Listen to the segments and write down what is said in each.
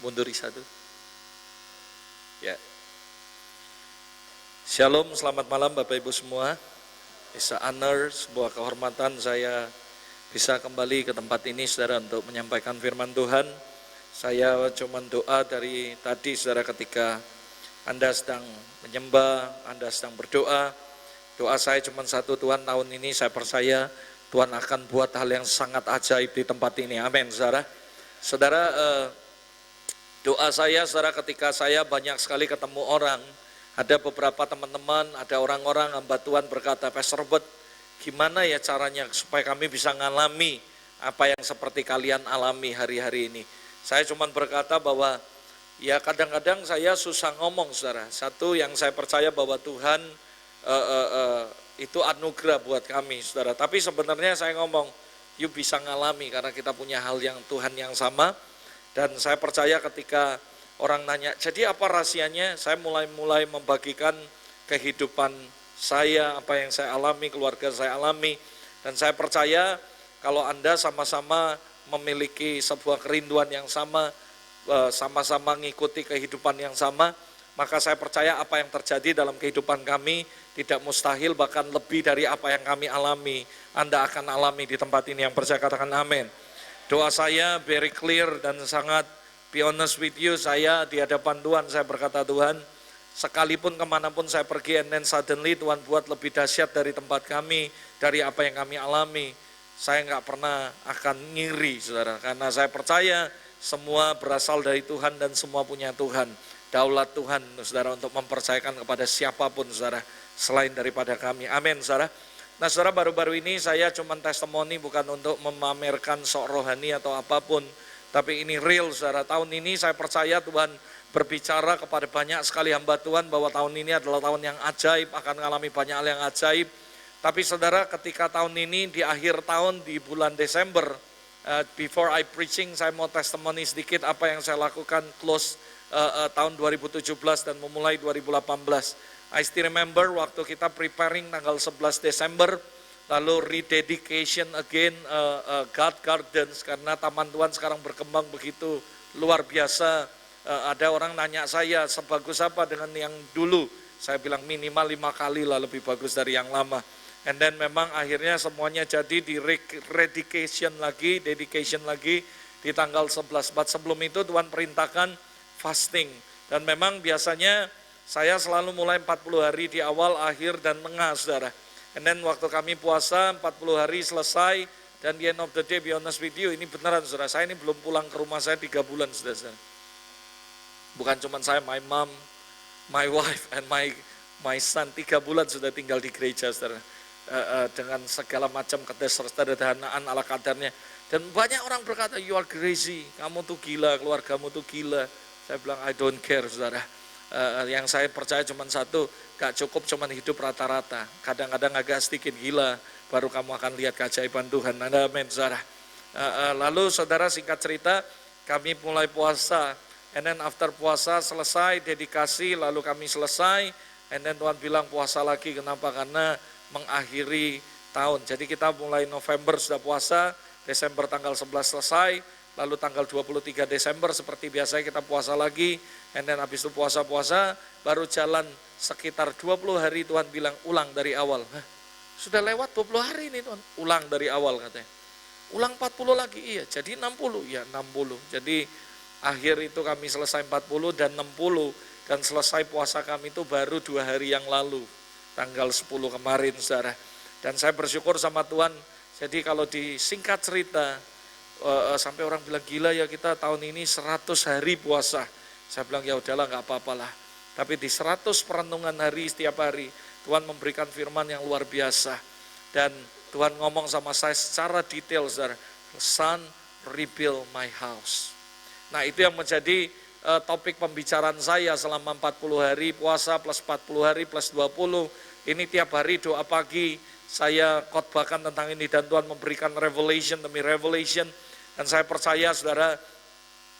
Munduri satu. Ya. Shalom, selamat malam Bapak Ibu semua. It's an honor, sebuah kehormatan saya bisa kembali ke tempat ini saudara untuk menyampaikan firman Tuhan. Saya cuma doa dari tadi saudara ketika Anda sedang menyembah, Anda sedang berdoa. Doa saya cuma satu, Tuhan tahun ini saya percaya Tuhan akan buat hal yang sangat ajaib di tempat ini. Amin saudara. Saudara, doa saya saudara ketika saya banyak sekali ketemu orang, ada beberapa teman-teman, ada orang-orang hamba Tuhan berkata, Pastor Robert, gimana ya caranya supaya kami bisa ngalami apa yang seperti kalian alami hari-hari ini. Saya cuma berkata bahwa ya kadang-kadang saya susah ngomong saudara. Satu yang saya percaya bahwa Tuhan itu anugerah buat kami saudara. Tapi sebenarnya saya ngomong, you bisa ngalami karena kita punya hal yang Tuhan yang sama. Dan saya percaya ketika orang nanya, jadi apa rahasianya? Saya mulai membagikan kehidupan saya, apa yang saya alami, keluarga saya alami. Dan saya percaya kalau Anda sama-sama memiliki sebuah kerinduan yang sama, sama-sama mengikuti kehidupan yang sama, maka saya percaya apa yang terjadi dalam kehidupan kami tidak mustahil, bahkan lebih dari apa yang kami alami, Anda akan alami di tempat ini. Yang percaya katakan amin. Doa saya very clear dan sangat be honest with you, saya di hadapan Tuhan, saya berkata Tuhan, sekalipun kemanapun saya pergi and then suddenly Tuhan buat lebih dahsyat dari tempat kami, dari apa yang kami alami, saya nggak pernah akan ngiri saudara, karena saya percaya semua berasal dari Tuhan dan semua punya Tuhan. Daulat Tuhan saudara untuk mempercayakan kepada siapapun saudara, selain daripada kami. Amin saudara. Nah saudara, baru-baru ini saya cuma testimoni, bukan untuk memamerkan sok rohani atau apapun, tapi ini real saudara. Tahun ini saya percaya Tuhan berbicara kepada banyak sekali hamba Tuhan bahwa tahun ini adalah tahun yang ajaib, akan mengalami banyak hal yang ajaib. Tapi saudara, ketika tahun ini di akhir tahun di bulan Desember, before I preaching, saya mau testimoni sedikit apa yang saya lakukan close tahun 2017 dan memulai 2018. I still remember waktu kita preparing tanggal 11 Desember, lalu rededication again God Gardens, karena Taman Tuhan sekarang berkembang begitu luar biasa. Ada orang nanya saya, sebagus apa dengan yang dulu? Saya bilang minimal 5 kali lah lebih bagus dari yang lama. And then memang akhirnya semuanya jadi di dedication lagi di tanggal 11. Sebelum itu Tuhan perintahkan fasting. Dan memang biasanya saya selalu mulai 40 hari di awal, akhir, dan tengah saudara. And then waktu kami puasa 40 hari selesai, dan di end of the day, be honest with you, ini beneran saudara, saya ini belum pulang ke rumah saya 3 bulan saudara. Bukan cuma saya, my mom, my wife, and my son, 3 bulan sudah tinggal di gereja saudara. Dengan segala macam kesederhanaan ala kadarnya. Dan banyak orang berkata, you are crazy, kamu tuh gila, keluargamu tuh gila. Saya bilang, I don't care saudara. Yang saya percaya cuma satu, gak cukup cuma hidup rata-rata. Kadang-kadang agak sedikit gila, baru kamu akan lihat keajaiban Tuhan. Amin saudara. Lalu saudara, singkat cerita, kami mulai puasa. And then after puasa selesai, dedikasi, lalu kami selesai. And then Tuhan bilang puasa lagi, kenapa? Karena mengakhiri tahun. Jadi kita mulai November sudah puasa, Desember tanggal 11 selesai, lalu tanggal 23 Desember seperti biasa kita puasa lagi, and then habis itu puasa-puasa, baru jalan sekitar 20 hari Tuhan bilang ulang dari awal. Hah, sudah lewat 20 hari ini Tuhan, ulang dari awal katanya. Ulang 40 lagi, iya, jadi 60, ya 60. Jadi akhir itu kami selesai 40 dan 60, dan selesai puasa kami itu baru 2 hari yang lalu, tanggal 10 kemarin saudara. Dan saya bersyukur sama Tuhan, jadi kalau disingkat cerita, sampai orang bilang gila ya kita tahun ini 100 hari puasa. Saya bilang ya udahlah nggak apa-apalah. Tapi di 100 perenungan hari setiap hari Tuhan memberikan firman yang luar biasa. Dan Tuhan ngomong sama saya secara detail saudara, Son, rebuild my house. Nah itu yang menjadi topik pembicaraan saya selama 40 hari puasa plus 40 hari plus 20. Ini tiap hari doa pagi saya khotbahkan tentang ini dan Tuhan memberikan revelation demi revelation. Dan saya percaya saudara,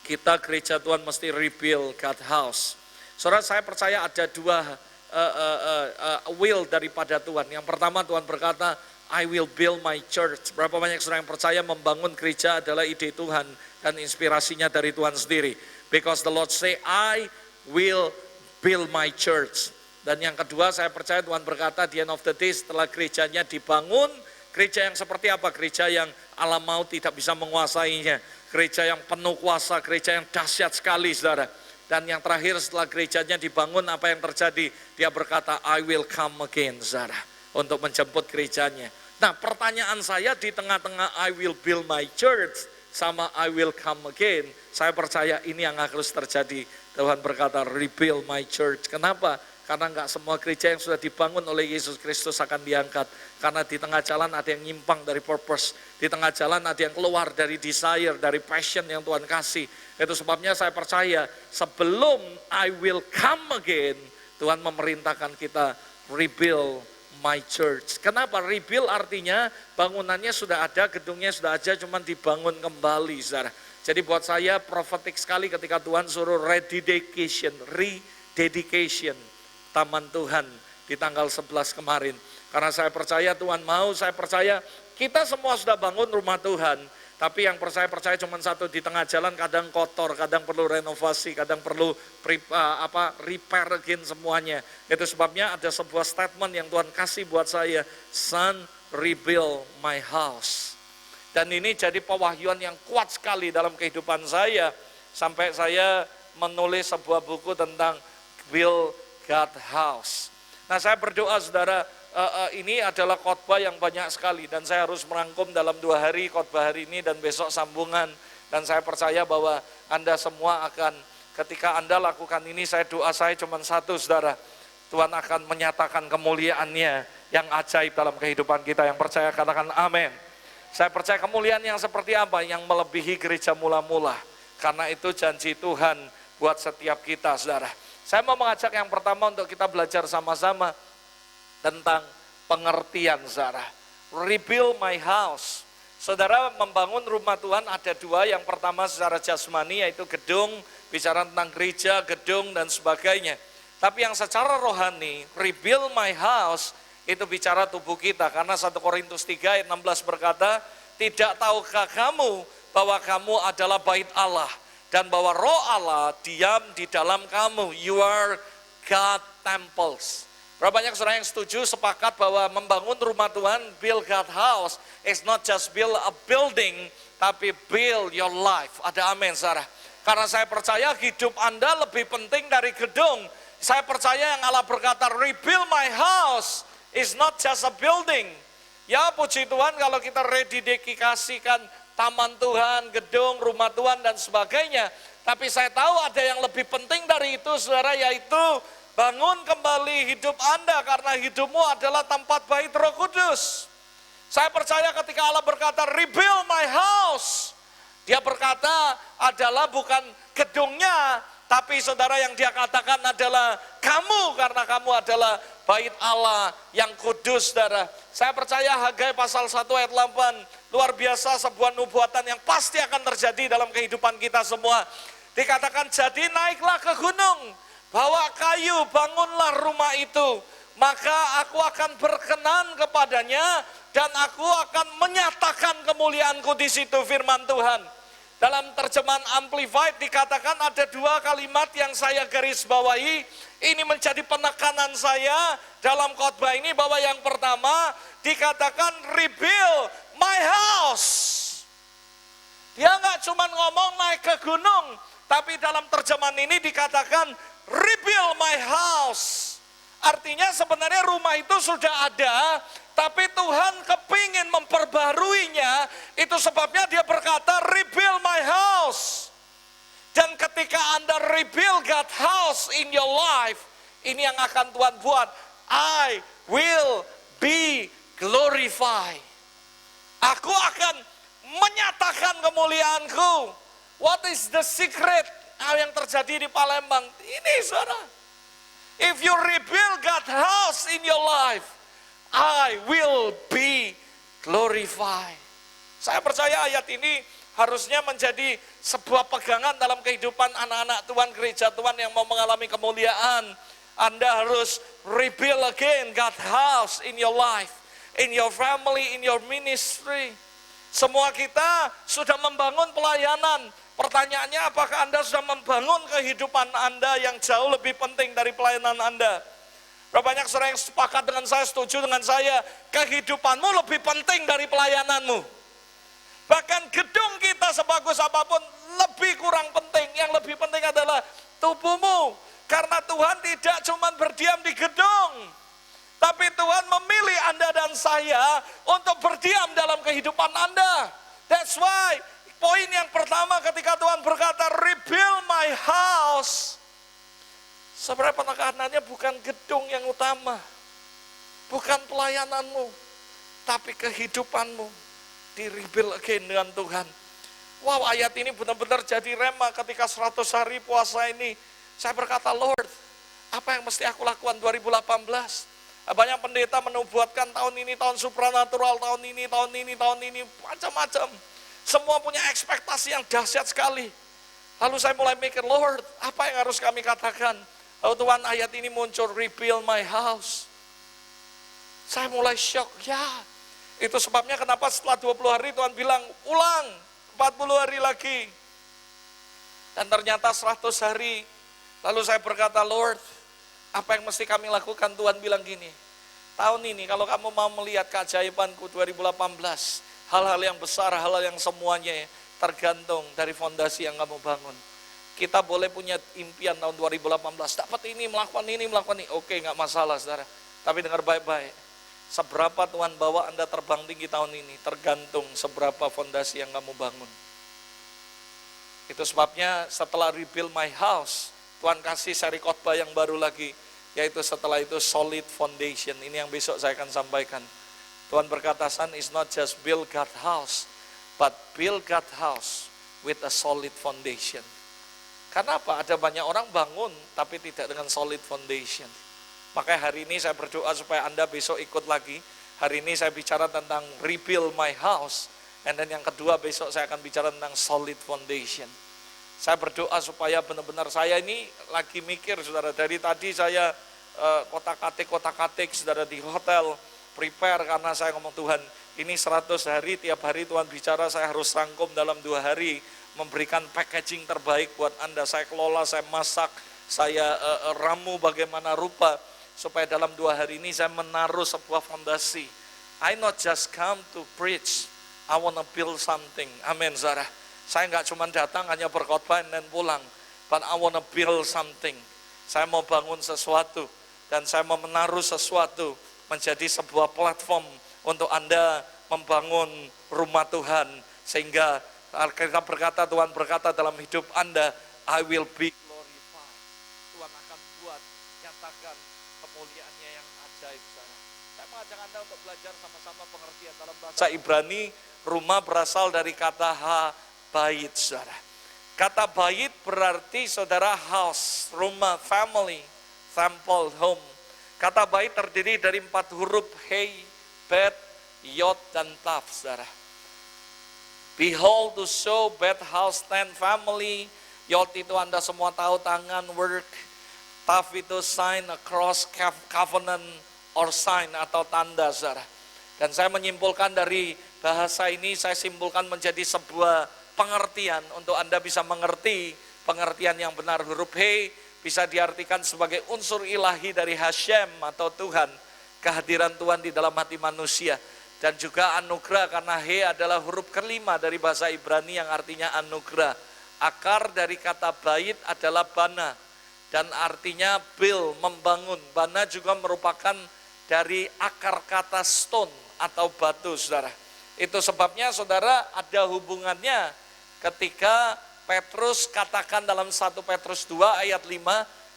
kita gereja Tuhan mesti rebuild God house. Saudara, saya percaya ada 2 will daripada Tuhan. Yang pertama Tuhan berkata, I will build my church. Berapa banyak saudara yang percaya membangun gereja adalah ide Tuhan dan inspirasinya dari Tuhan sendiri. Because the Lord say, I will build my church. Dan yang kedua, saya percaya Tuhan berkata di end of the day setelah gerejanya dibangun, gereja yang seperti apa? Gereja yang alam maut tidak bisa menguasainya. Gereja yang penuh kuasa, gereja yang dahsyat sekali, saudara. Dan yang terakhir setelah gerejanya dibangun, apa yang terjadi? Dia berkata, I will come again, saudara. Untuk menjemput gerejanya. Nah, pertanyaan saya di tengah-tengah I will build my church sama I will come again, saya percaya ini yang harus terjadi. Tuhan berkata, rebuild my church. Kenapa? Karena enggak semua gereja yang sudah dibangun oleh Yesus Kristus akan diangkat. Karena di tengah jalan ada yang nyimpang dari purpose. Di tengah jalan ada yang keluar dari desire, dari passion yang Tuhan kasih. Itu sebabnya saya percaya sebelum I will come again, Tuhan memerintahkan kita rebuild my church. Kenapa? Rebuild artinya bangunannya sudah ada, gedungnya sudah ada, cuman dibangun kembali, saudara. Jadi buat saya prophetic sekali ketika Tuhan suruh rededication Taman Tuhan di tanggal 11 kemarin. Karena saya percaya Tuhan mau, saya percaya kita semua sudah bangun rumah Tuhan. Tapi yang percaya cuma satu, di tengah jalan kadang kotor, kadang perlu renovasi, kadang perlu repair again semuanya. Itu sebabnya ada sebuah statement yang Tuhan kasih buat saya, son, rebuild my house. Dan ini jadi pewahyuan yang kuat sekali dalam kehidupan saya, sampai saya menulis sebuah buku tentang build God house. Nah, saya berdoa, saudara, ini adalah khotbah yang banyak sekali dan saya harus merangkum dalam 2 hari khotbah hari ini dan besok sambungan. Dan saya percaya bahwa Anda semua akan, ketika Anda lakukan ini, saya doa saya cuma satu, saudara. Tuhan akan menyatakan kemuliaannya yang ajaib dalam kehidupan kita. Yang percaya katakan amin. Saya percaya kemuliaan yang seperti apa? Yang melebihi gereja mula-mula. Karena itu janji Tuhan buat setiap kita, saudara. Saya mau mengajak yang pertama untuk kita belajar sama-sama tentang pengertian, saudara. Rebuild my house. Saudara, membangun rumah Tuhan ada 2. Yang pertama secara jasmani, yaitu gedung, bicara tentang gereja, gedung, dan sebagainya. Tapi yang secara rohani, rebuild my house, itu bicara tubuh kita. Karena 1 Korintus 3 ayat 16 berkata, tidak tahukah kamu bahwa kamu adalah bait Allah, dan bahwa roh Allah diam di dalam kamu. You are God temples. Berapa banyak saudara yang setuju, sepakat bahwa membangun rumah Tuhan, build God house, is not just build a building, tapi build your life. Ada amin, saudara. Karena saya percaya hidup Anda lebih penting dari gedung. Saya percaya yang Allah berkata, rebuild my house, is not just a building. Ya puji Tuhan kalau kita rededikasikan taman Tuhan, gedung, rumah Tuhan, dan sebagainya. Tapi saya tahu ada yang lebih penting dari itu, saudara, yaitu bangun kembali hidup Anda, karena hidupmu adalah tempat bait Roh Kudus. Saya percaya ketika Allah berkata rebuild my house, Dia berkata adalah bukan gedungnya, tapi saudara yang Dia katakan adalah kamu, karena kamu adalah bait Allah yang kudus, saudara. Saya percaya Hagai pasal 1 ayat 8, luar biasa, sebuah nubuatan yang pasti akan terjadi dalam kehidupan kita semua. Dikatakan, jadi naiklah ke gunung, bawa kayu, bangunlah rumah itu, maka aku akan berkenan kepadanya dan aku akan menyatakan kemuliaanku di situ, firman Tuhan. Dalam terjemahan Amplified dikatakan ada 2 kalimat yang saya garis bawahi. Ini menjadi penekanan saya dalam khotbah ini, bahwa yang pertama dikatakan rebuild my house. Dia nggak cuma ngomong naik ke gunung, tapi dalam terjemahan ini dikatakan rebuild my house. Artinya sebenarnya rumah itu sudah ada, tapi Tuhan kepingin memperbaruinya. Itu sebabnya Dia berkata rebuild my house. Dan ketika Anda rebuild God's house in your life, ini yang akan Tuhan buat. I will be glorified. Aku akan menyatakan kemuliaanku. What is the secret yang terjadi di Palembang? Ini, saudara. If you rebuild God's house in your life, I will be glorified. Saya percaya ayat ini harusnya menjadi sebuah pegangan dalam kehidupan anak-anak Tuhan, gereja Tuhan yang mau mengalami kemuliaan. Anda harus rebuild again God's house in your life, in your family, in your ministry. Semua kita sudah membangun pelayanan Pertanyaannya, apakah Anda sudah membangun kehidupan Anda yang jauh lebih penting dari pelayanan Anda? Berapa banyak saudara yang sepakat dengan saya, setuju dengan saya, kehidupanmu lebih penting dari pelayananmu. Bahkan gedung kita sebagus apapun lebih kurang penting. Yang lebih penting adalah tubuhmu. Karena Tuhan tidak cuma berdiam di gedung, tapi Tuhan memilih Anda dan saya untuk berdiam dalam kehidupan Anda. That's why, poin yang pertama ketika Tuhan berkata, rebuild my house. Sebenarnya penekanannya bukan gedung yang utama, bukan pelayananmu, tapi kehidupanmu di-rebuild again dengan Tuhan. Wow, ayat ini benar-benar jadi rema ketika 100 hari puasa ini. Saya berkata, Lord, apa yang mesti aku lakukan 2018? Banyak pendeta menubuatkan tahun ini, tahun supranatural, tahun ini, macam-macam. Semua punya ekspektasi yang dahsyat sekali. Lalu saya mulai mikir, Lord, apa yang harus kami katakan? Lalu Tuhan, ayat ini muncul, rebuild my house. Saya mulai shock, ya. Itu sebabnya kenapa setelah 20 hari Tuhan bilang, ulang, 40 hari lagi. Dan ternyata 100 hari. Lalu saya berkata, Lord, apa yang mesti kami lakukan? Tuhan bilang gini, tahun ini kalau kamu mau melihat keajaibanku 2018, hal-hal yang besar, hal-hal yang semuanya tergantung dari fondasi yang kamu bangun. Kita boleh punya impian tahun 2018, dapat ini, melakukan ini. Oke, nggak masalah saudara. Tapi dengar baik-baik, seberapa Tuhan bawa Anda terbang tinggi tahun ini, tergantung seberapa fondasi yang kamu bangun. Itu sebabnya setelah rebuild my house, Tuhan kasih seri khotbah yang baru lagi, yaitu setelah itu solid foundation. Ini yang besok saya akan sampaikan. Tuhan berkata, son, is not just build God house, but build God house with a solid foundation. Karena apa? Ada banyak orang bangun, tapi tidak dengan solid foundation. Makanya hari ini saya berdoa supaya Anda besok ikut lagi. Hari ini saya bicara tentang rebuild my house, and then yang kedua besok saya akan bicara tentang solid foundation. Saya berdoa supaya benar-benar saya ini lagi mikir, saudara, dari tadi saya kotak-katik, saudara, di hotel, prepare karena saya ngomong, Tuhan, ini 100 hari, tiap hari Tuhan bicara, saya harus rangkum dalam 2 hari, memberikan packaging terbaik buat Anda. Saya kelola, saya masak, saya ramu bagaimana rupa, supaya dalam 2 hari ini saya menaruh sebuah fondasi. I not just come to preach, I want to build something. Amin, saudara. Saya nggak cuma datang hanya berkhotbah dan pulang, but I want to build something. Saya mau bangun sesuatu, dan saya mau menaruh sesuatu menjadi sebuah platform untuk Anda membangun rumah Tuhan. Sehingga kita berkata, Tuhan berkata dalam hidup Anda, I will be glorified. Tuhan akan buat, nyatakan kemuliaannya yang ajaib. Saya mengajak Anda untuk belajar sama-sama pengertian dalam bahasa Ibrani. Rumah berasal dari kata bait, saudara. Kata bait berarti, saudara, house, rumah, family, temple, home. Kata bait terdiri dari 4 huruf, He, Bet, Yod, dan Taf, saudara. Behold to show, Bet, house, tent, family. Yod itu Anda semua tahu, tangan, work. Taf itu sign, a cross, covenant, or sign, atau tanda, saudara. Dan saya menyimpulkan dari bahasa ini, saya simpulkan menjadi sebuah pengertian untuk Anda bisa mengerti pengertian yang benar. Huruf He bisa diartikan sebagai unsur ilahi dari Hashem atau Tuhan, kehadiran Tuhan di dalam hati manusia. Dan juga anugerah, karena He adalah huruf kelima dari bahasa Ibrani yang artinya anugerah. Akar dari kata bait adalah bana, dan artinya build, membangun. Bana juga merupakan dari akar kata stone atau batu, saudara. Itu sebabnya, saudara, ada hubungannya ketika Petrus katakan dalam 1 Petrus 2 ayat 5,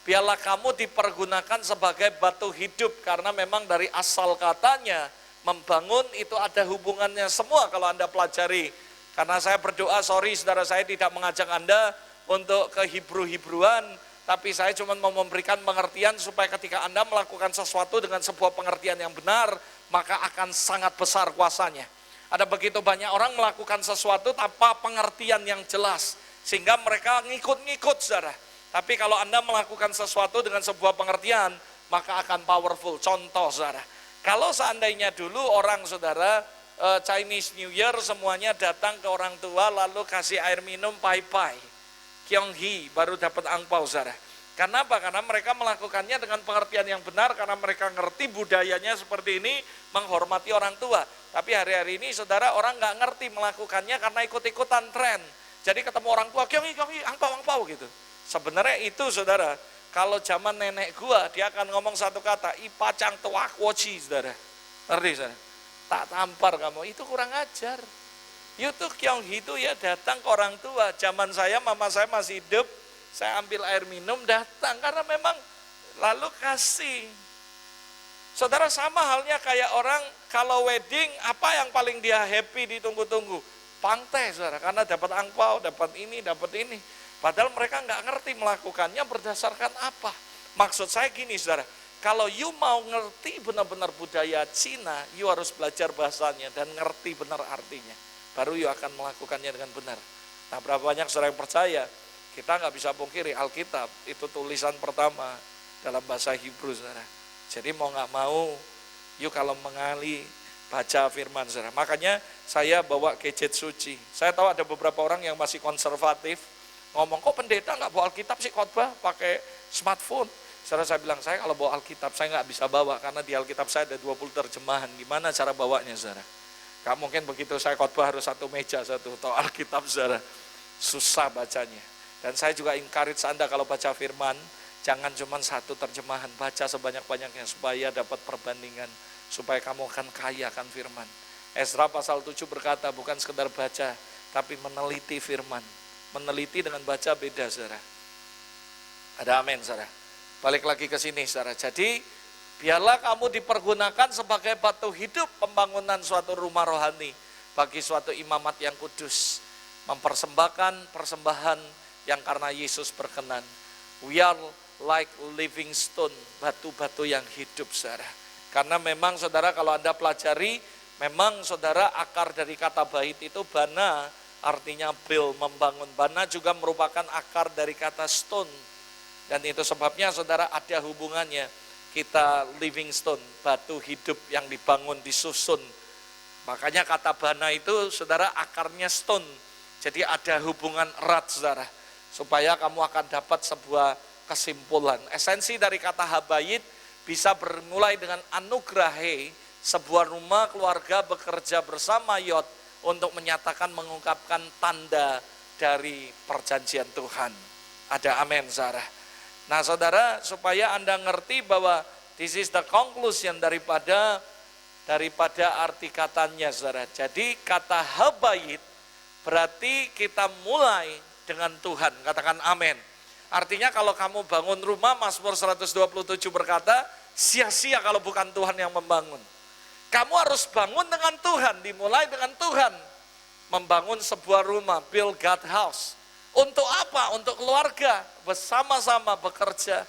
biarlah kamu dipergunakan sebagai batu hidup, karena memang dari asal katanya membangun itu ada hubungannya semua kalau Anda pelajari. Karena saya berdoa, saudara, saya tidak mengajak Anda untuk ke Hebrew-Hebrewan, tapi saya cuma mau memberikan pengertian supaya ketika Anda melakukan sesuatu dengan sebuah pengertian yang benar, maka akan sangat besar kuasanya. Ada begitu banyak orang melakukan sesuatu tanpa pengertian yang jelas, sehingga mereka ngikut-ngikut, saudara. Tapi kalau Anda melakukan sesuatu dengan sebuah pengertian, maka akan powerful. Contoh, saudara, kalau seandainya dulu orang, saudara, Chinese New Year semuanya datang ke orang tua lalu kasih air minum pai-pai. Kyonghi baru dapat angpau, saudara. Karena apa? Karena mereka melakukannya dengan pengertian yang benar, karena mereka ngerti budayanya seperti ini, menghormati orang tua. Tapi hari-hari ini saudara, orang nggak ngerti melakukannya karena ikut-ikutan tren. Jadi ketemu orang tua, Kyonghi, angpau gitu. Sebenarnya itu saudara, kalau zaman nenek gua, dia akan ngomong satu kata, ipacang tuak woci, saudara. Ngerti, saudara? Tak tampar kamu, itu kurang ajar. Itu Kyonghi itu ya datang ke orang tua. Zaman saya, mama saya masih hidup, saya ambil air minum, datang. Karena memang lalu kasih. Saudara, sama halnya kayak orang kalau wedding, apa yang paling dia happy ditunggu-tunggu? Pangteh, saudara, karena dapat angpau, dapat ini. Padahal mereka nggak ngerti melakukannya berdasarkan apa. Maksud saya gini, saudara, kalau you mau ngerti benar-benar budaya Cina, you harus belajar bahasanya dan ngerti benar artinya. Baru you akan melakukannya dengan benar. Nah, berapa banyak saudara yang percaya, kita nggak bisa pungkiri Alkitab, itu tulisan pertama dalam bahasa Hebrew, saudara. Jadi mau nggak mau, you kalau mengali, baca firman, saudara. Makanya saya bawa gadget suci. Saya tahu ada beberapa orang yang masih konservatif, ngomong, kok pendeta nggak bawa Alkitab sih khotbah pakai smartphone. Saudara, saya bilang, saya kalau bawa Alkitab, saya nggak bisa bawa, karena di Alkitab saya ada 20 terjemahan. Gimana cara bawanya, saudara? Gak mungkin begitu saya khotbah harus satu meja, satu Alkitab, saudara. Susah bacanya. Dan saya juga encourage Anda kalau baca firman, jangan cuma satu terjemahan, baca sebanyak-banyaknya, supaya dapat perbandingan, supaya kamu akan kaya akan firman. Ezra pasal 7 berkata, bukan sekedar baca, tapi meneliti firman. Meneliti dengan baca beda, saudara. Ada amin, saudara. Balik lagi ke sini, saudara. Jadi, biarlah kamu dipergunakan sebagai batu hidup pembangunan suatu rumah rohani bagi suatu imamat yang kudus. Mempersembahkan persembahan yang karena Yesus berkenan. We are like living stone, batu-batu yang hidup, saudara. Karena memang saudara, kalau Anda pelajari, memang saudara, akar dari kata bait itu bana, artinya build, membangun. Bana juga merupakan akar dari kata stone. Dan itu sebabnya saudara, ada hubungannya, kita living stone, batu hidup yang dibangun, disusun. Makanya kata bana itu saudara, akarnya stone. Jadi ada hubungan erat, saudara, supaya kamu akan dapat sebuah kesimpulan. Esensi dari kata habayit bisa bermulai dengan anugrahe, sebuah rumah keluarga bekerja bersama Yod untuk menyatakan, mengungkapkan tanda dari perjanjian Tuhan. Ada amin, saudara. Nah, saudara, supaya Anda ngerti bahwa this is the conclusion daripada arti katanya, saudara. Jadi kata habayit berarti kita mulai dengan Tuhan. Katakan amin. Artinya kalau kamu bangun rumah, Mazmur 127 berkata, sia-sia kalau bukan Tuhan yang membangun. Kamu harus bangun dengan Tuhan, dimulai dengan Tuhan. Membangun sebuah rumah, build God house. Untuk apa? Untuk keluarga, bersama-sama bekerja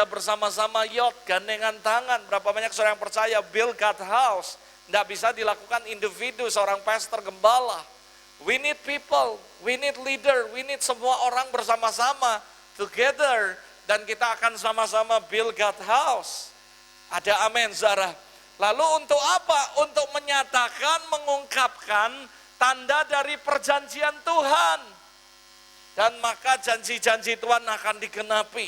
bersama-sama Yod, gandengan tangan. Berapa banyak saudara yang percaya build God house, tidak bisa dilakukan individu, seorang pastor, gembala. We need people, we need leader, we need semua orang bersama-sama, together, dan kita akan sama-sama build God house. Ada amin, saudara. Lalu untuk apa? Untuk menyatakan, mengungkapkan tanda dari perjanjian Tuhan. Dan maka janji-janji Tuhan akan digenapi.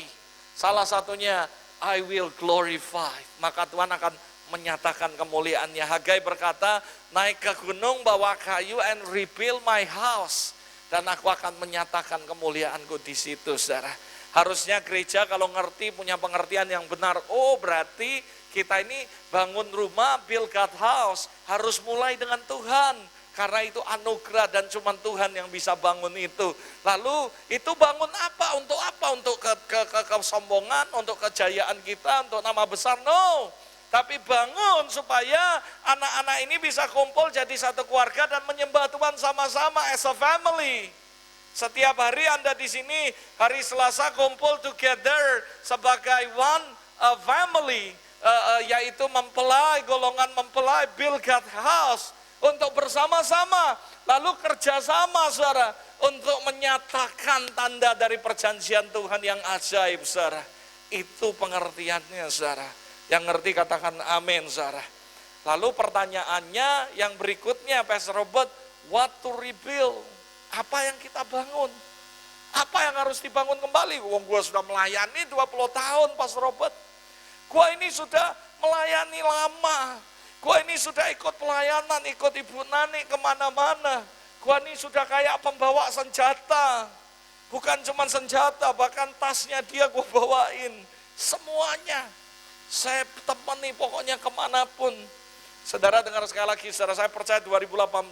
Salah satunya, I will glorify. Maka Tuhan akan menyatakan kemuliaannya. Hagai berkata, naik ke gunung, bawa kayu and rebuild my house. Dan aku akan menyatakan kemuliaanku di situ, saudara. Harusnya gereja kalau ngerti, punya pengertian yang benar. Oh, berarti kita ini bangun rumah, build God house, harus mulai dengan Tuhan. Karena itu anugerah dan cuma Tuhan yang bisa bangun itu. Lalu itu bangun apa? Untuk apa? Untuk kesombongan, untuk kejayaan kita, untuk nama besar? No. Tapi bangun supaya anak-anak ini bisa kumpul jadi satu keluarga dan menyembah Tuhan sama-sama as a family. Setiap hari Anda di sini, hari Selasa kumpul together sebagai one family. Yaitu mempelai, golongan mempelai, build God house. Untuk bersama-sama, lalu kerjasama, saudara, untuk menyatakan tanda dari perjanjian Tuhan yang ajaib, saudara. Itu pengertiannya, saudara. Yang ngerti katakan amin, saudara. Lalu pertanyaannya yang berikutnya, Pastor Robert, what to rebuild? Apa yang kita bangun? Apa yang harus dibangun kembali? Wong gua sudah melayani 20 tahun, Pastor Robert. Gua ini sudah melayani lama. Gua ini sudah ikut pelayanan, ikut Ibu Nani kemana-mana. Gua ini sudah kayak pembawa senjata. Bukan cuma senjata, bahkan tasnya dia gua bawain. Semuanya. Saya temani pokoknya kemanapun. Saudara dengar sekali lagi, saudara, saya percaya 2018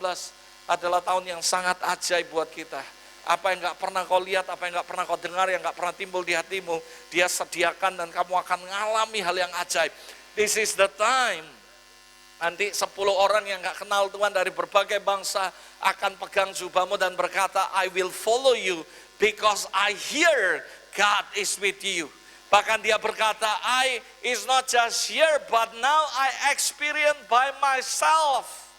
adalah tahun yang sangat ajaib buat kita. Apa yang gak pernah kau lihat, apa yang gak pernah kau dengar, yang gak pernah timbul di hatimu, Dia sediakan dan kamu akan mengalami hal yang ajaib. This is the time. Nanti 10 orang yang gak kenal Tuhan dari berbagai bangsa akan pegang jubahmu dan berkata, I will follow you because I hear God is with you. Bahkan dia berkata, I is not just here, but now I experience by myself.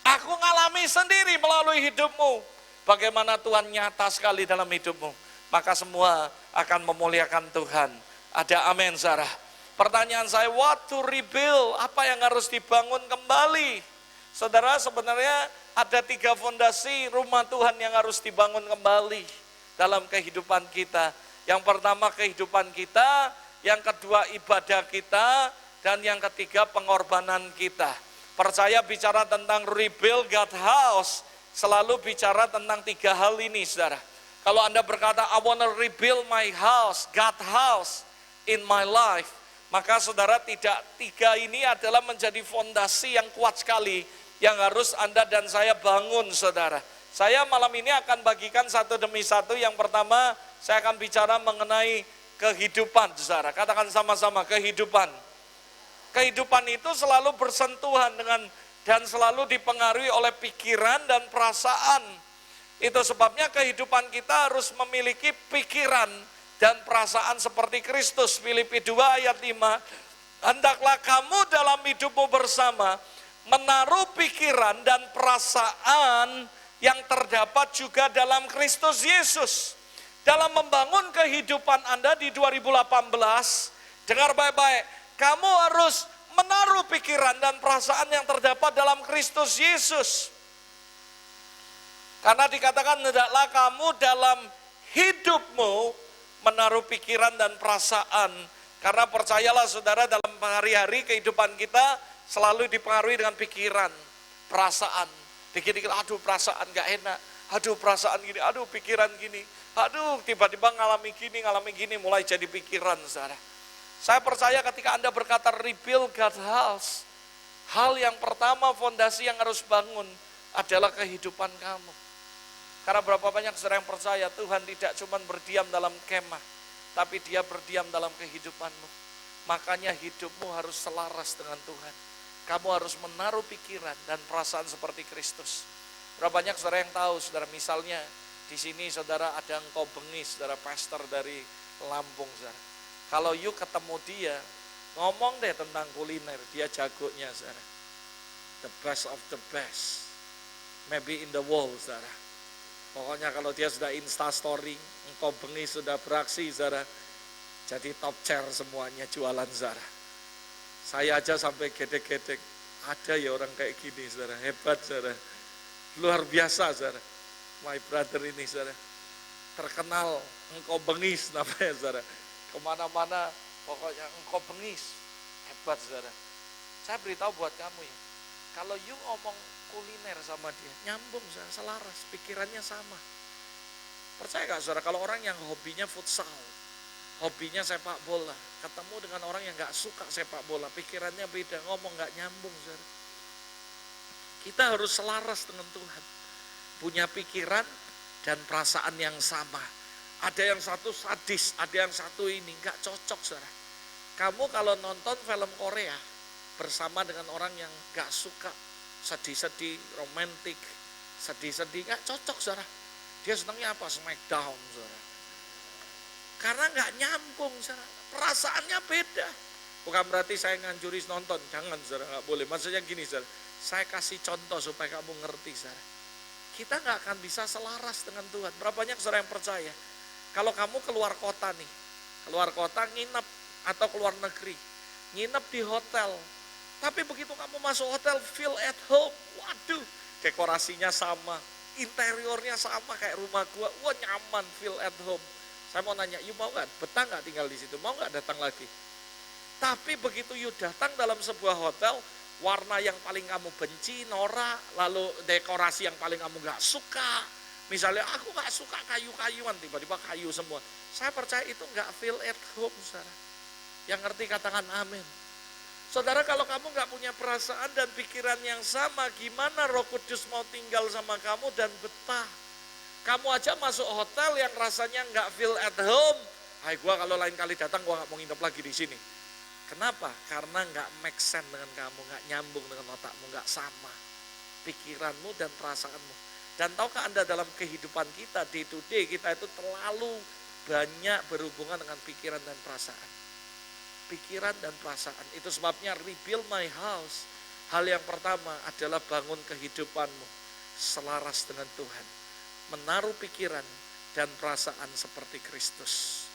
Aku ngalami sendiri melalui hidupmu. Bagaimana Tuhan nyata sekali dalam hidupmu. Maka semua akan memuliakan Tuhan. Ada amin, Sarah. Pertanyaan saya, what to rebuild? Apa yang harus dibangun kembali? Saudara, sebenarnya ada 3 fondasi rumah Tuhan yang harus dibangun kembali dalam kehidupan kita. Yang pertama kehidupan kita, yang kedua ibadah kita, dan yang ketiga pengorbanan kita. Percaya bicara tentang rebuild God's house, selalu bicara tentang 3 hal ini, saudara. Kalau Anda berkata, I want to rebuild my house, God's house in my life, maka saudara tidak 3 ini adalah menjadi fondasi yang kuat sekali, yang harus Anda dan saya bangun, saudara. Saya malam ini akan bagikan satu demi satu. Yang pertama, saya akan bicara mengenai kehidupan, saudara. Katakan sama-sama, kehidupan. Kehidupan itu selalu bersentuhan dengan dan selalu dipengaruhi oleh pikiran dan perasaan. Itu sebabnya kehidupan kita harus memiliki pikiran dan perasaan seperti Kristus. Filipi 2 ayat 5, hendaklah kamu dalam hidupmu bersama menaruh pikiran dan perasaan yang terdapat juga dalam Kristus Yesus. Dalam membangun kehidupan Anda di 2018, dengar baik-baik, kamu harus menaruh pikiran dan perasaan yang terdapat dalam Kristus Yesus. Karena dikatakan, hendaklah kamu dalam hidupmu menaruh pikiran dan perasaan. Karena percayalah saudara, dalam hari-hari kehidupan kita selalu dipengaruhi dengan pikiran, perasaan. Dikit-dikit, aduh perasaan gak enak, aduh perasaan gini, aduh pikiran gini, aduh tiba-tiba ngalami gini, mulai jadi pikiran, saudara. Saya percaya ketika Anda berkata rebuild God's house, hal yang pertama fondasi yang harus bangun adalah kehidupan kamu. Karena berapa banyak saudara yang percaya Tuhan tidak cuma berdiam dalam kemah, tapi Dia berdiam dalam kehidupanmu. Makanya hidupmu harus selaras dengan Tuhan. Kamu harus menaruh pikiran dan perasaan seperti Kristus. Berapa banyak saudara yang tahu, saudara, misalnya di sini saudara ada engkau bengis, saudara pastor dari Lampung, saudara. Kalau you ketemu dia, ngomong deh tentang kuliner, dia jagonya, saudara. The best of the best, maybe in the world, saudara. Pokoknya kalau dia sudah instastory, engkau bengis sudah beraksi, saudara, jadi top chair semuanya jualan, saudara. Saya aja sampai gedek-gedek, ada ya orang kayak gini, saudara, hebat, saudara. Luar biasa, saudara. My brother ini, saudara, terkenal engkau bengis namanya, saudara. Kemana-mana pokoknya engkau bengis, hebat, saudara. Saya beritahu buat kamu ya, kalau you ngomong kuliner sama dia, nyambung, saudara, selaras, pikirannya sama. Percaya gak, saudara, kalau orang yang hobinya futsal, hobinya sepak bola, ketemu dengan orang yang gak suka sepak bola, pikirannya beda, ngomong gak nyambung, saudara. Kita harus selaras dengan Tuhan, punya pikiran dan perasaan yang sama. Ada yang satu sadis, ada yang satu ini, gak cocok, saudara. Kamu kalau nonton film Korea bersama dengan orang yang gak suka sedih-sedih, romantik, sedih-sedih, gak cocok, saudara. Dia senangnya apa? Smackdown, saudara. Karena gak nyambung, saudara. Perasaannya beda. Bukan berarti saya nganjuri nonton, jangan, saudara, gak boleh. Maksudnya gini, saudara, saya kasih contoh supaya kamu ngerti, saudara. Kita gak akan bisa selaras dengan Tuhan. Berapa banyak saudara yang percaya? Kalau kamu keluar kota nih, keluar kota nginep atau keluar negeri, nginep di hotel, Tapi begitu kamu masuk hotel, feel at home. Waduh, dekorasinya sama, interiornya sama kayak rumah gua. Wah nyaman, feel at home. Saya mau nanya, you mau nggak? Betah nggak tinggal di situ? Mau nggak datang lagi? Tapi begitu you datang dalam sebuah hotel, warna yang paling kamu benci, norak, lalu dekorasi yang paling kamu nggak suka. Misalnya aku nggak suka kayu-kayuan, tiba-tiba kayu semua. Saya percaya itu nggak feel at home, saudara. Yang ngerti katakan amin. Saudara, kalau kamu nggak punya perasaan dan pikiran yang sama, gimana Roh Kudus mau tinggal sama kamu dan betah? Kamu aja masuk hotel yang rasanya nggak feel at home. Hai, gua kalau lain kali datang gua nggak mau nginep lagi di sini. Kenapa? Karena nggak make sense dengan kamu, nggak nyambung dengan otakmu, nggak sama pikiranmu dan perasaanmu. Dan tahukah Anda dalam kehidupan kita, day to day, kita itu terlalu banyak berhubungan dengan pikiran dan perasaan. Pikiran dan perasaan, itu sebabnya rebuild my house. Hal yang pertama adalah bangun kehidupanmu selaras dengan Tuhan. Menaruh pikiran dan perasaan seperti Kristus.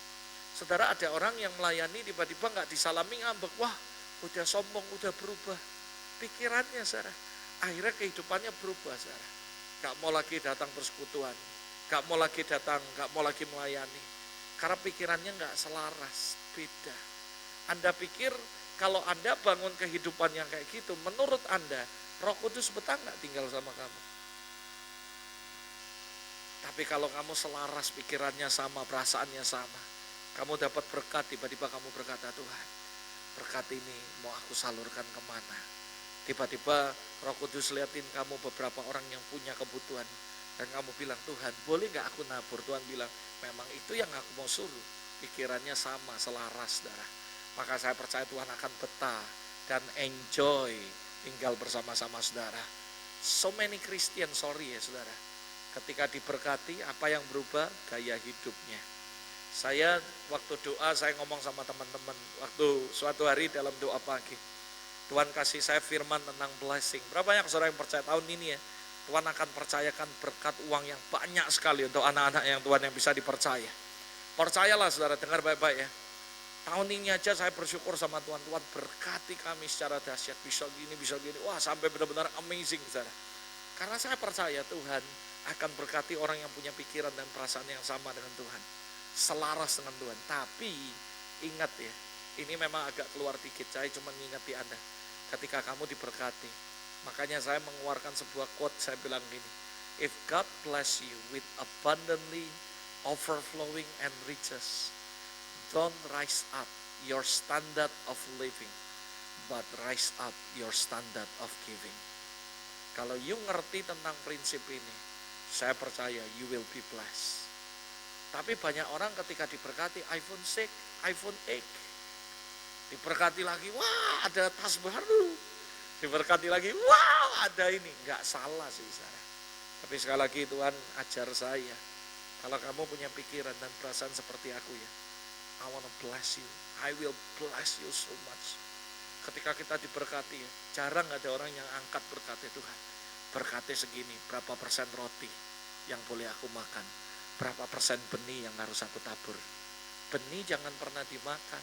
Saudara, ada orang yang melayani tiba-tiba nggak disalami ngambek. Wah, udah sombong, udah berubah. Pikirannya, saudara. Akhirnya kehidupannya berubah, saudara. Gak mau lagi datang persekutuan. Gak mau lagi datang, gak mau lagi melayani. Karena pikirannya nggak selaras, beda. Anda pikir kalau Anda bangun kehidupan yang kayak gitu, menurut Anda, Roh Kudus betah nggak tinggal sama kamu? Tapi kalau kamu selaras, pikirannya sama, perasaannya sama, kamu dapat berkat, tiba-tiba kamu berkata, Tuhan, berkat ini mau aku salurkan kemana? Tiba-tiba Roh Kudus liatin kamu beberapa orang yang punya kebutuhan, dan kamu bilang, Tuhan boleh nggak aku nabur? Tuhan bilang, memang itu yang aku mau suruh. Pikirannya sama, selaras, saudara. Maka saya percaya Tuhan akan betah dan enjoy tinggal bersama-sama saudara. So many Christian, sorry ya saudara. Ketika diberkati, apa yang berubah? Gaya hidupnya. Saya waktu doa, saya ngomong sama teman-teman. Waktu suatu hari dalam doa pagi, Tuhan kasih saya firman tentang blessing. Berapa banyak saudara yang percaya tahun ini ya? Tuhan akan percayakan berkat uang yang banyak sekali untuk anak-anak yang Tuhan yang bisa dipercaya. Percayalah saudara, dengar baik-baik ya. Tahun ini aja saya bersyukur sama Tuhan. Tuhan berkati kami secara dahsyat. Bisa gini, bisa gini. Wah sampai benar-benar amazing saudara. Karena saya percaya Tuhan akan berkati orang yang punya pikiran dan perasaan yang sama dengan Tuhan. Selaras dengan Tuhan. Tapi ingat ya, ini memang agak keluar dikit. Saya cuma ngingati Anda. Ketika kamu diberkati. Makanya saya mengeluarkan sebuah quote. Saya bilang gini. If God bless you with abundantly overflowing and riches, don't rise up your standard of living, but rise up your standard of giving. Kalau you ngerti tentang prinsip ini, saya percaya you will be blessed. Tapi banyak orang ketika diberkati iPhone 6, iPhone 8, diberkati lagi, wah ada tas baru, diberkati lagi, wah ada ini. Nggak salah sih saudara. Tapi sekali lagi Tuhan ajar saya, kalau kamu punya pikiran dan perasaan seperti aku ya, I want to bless you. I will bless you so much. Ketika kita diberkati ya, jarang ada orang yang angkat berkati Tuhan. Berkati segini, berapa persen roti yang boleh aku makan. Berapa persen benih yang harus aku tabur. Benih jangan pernah dimakan.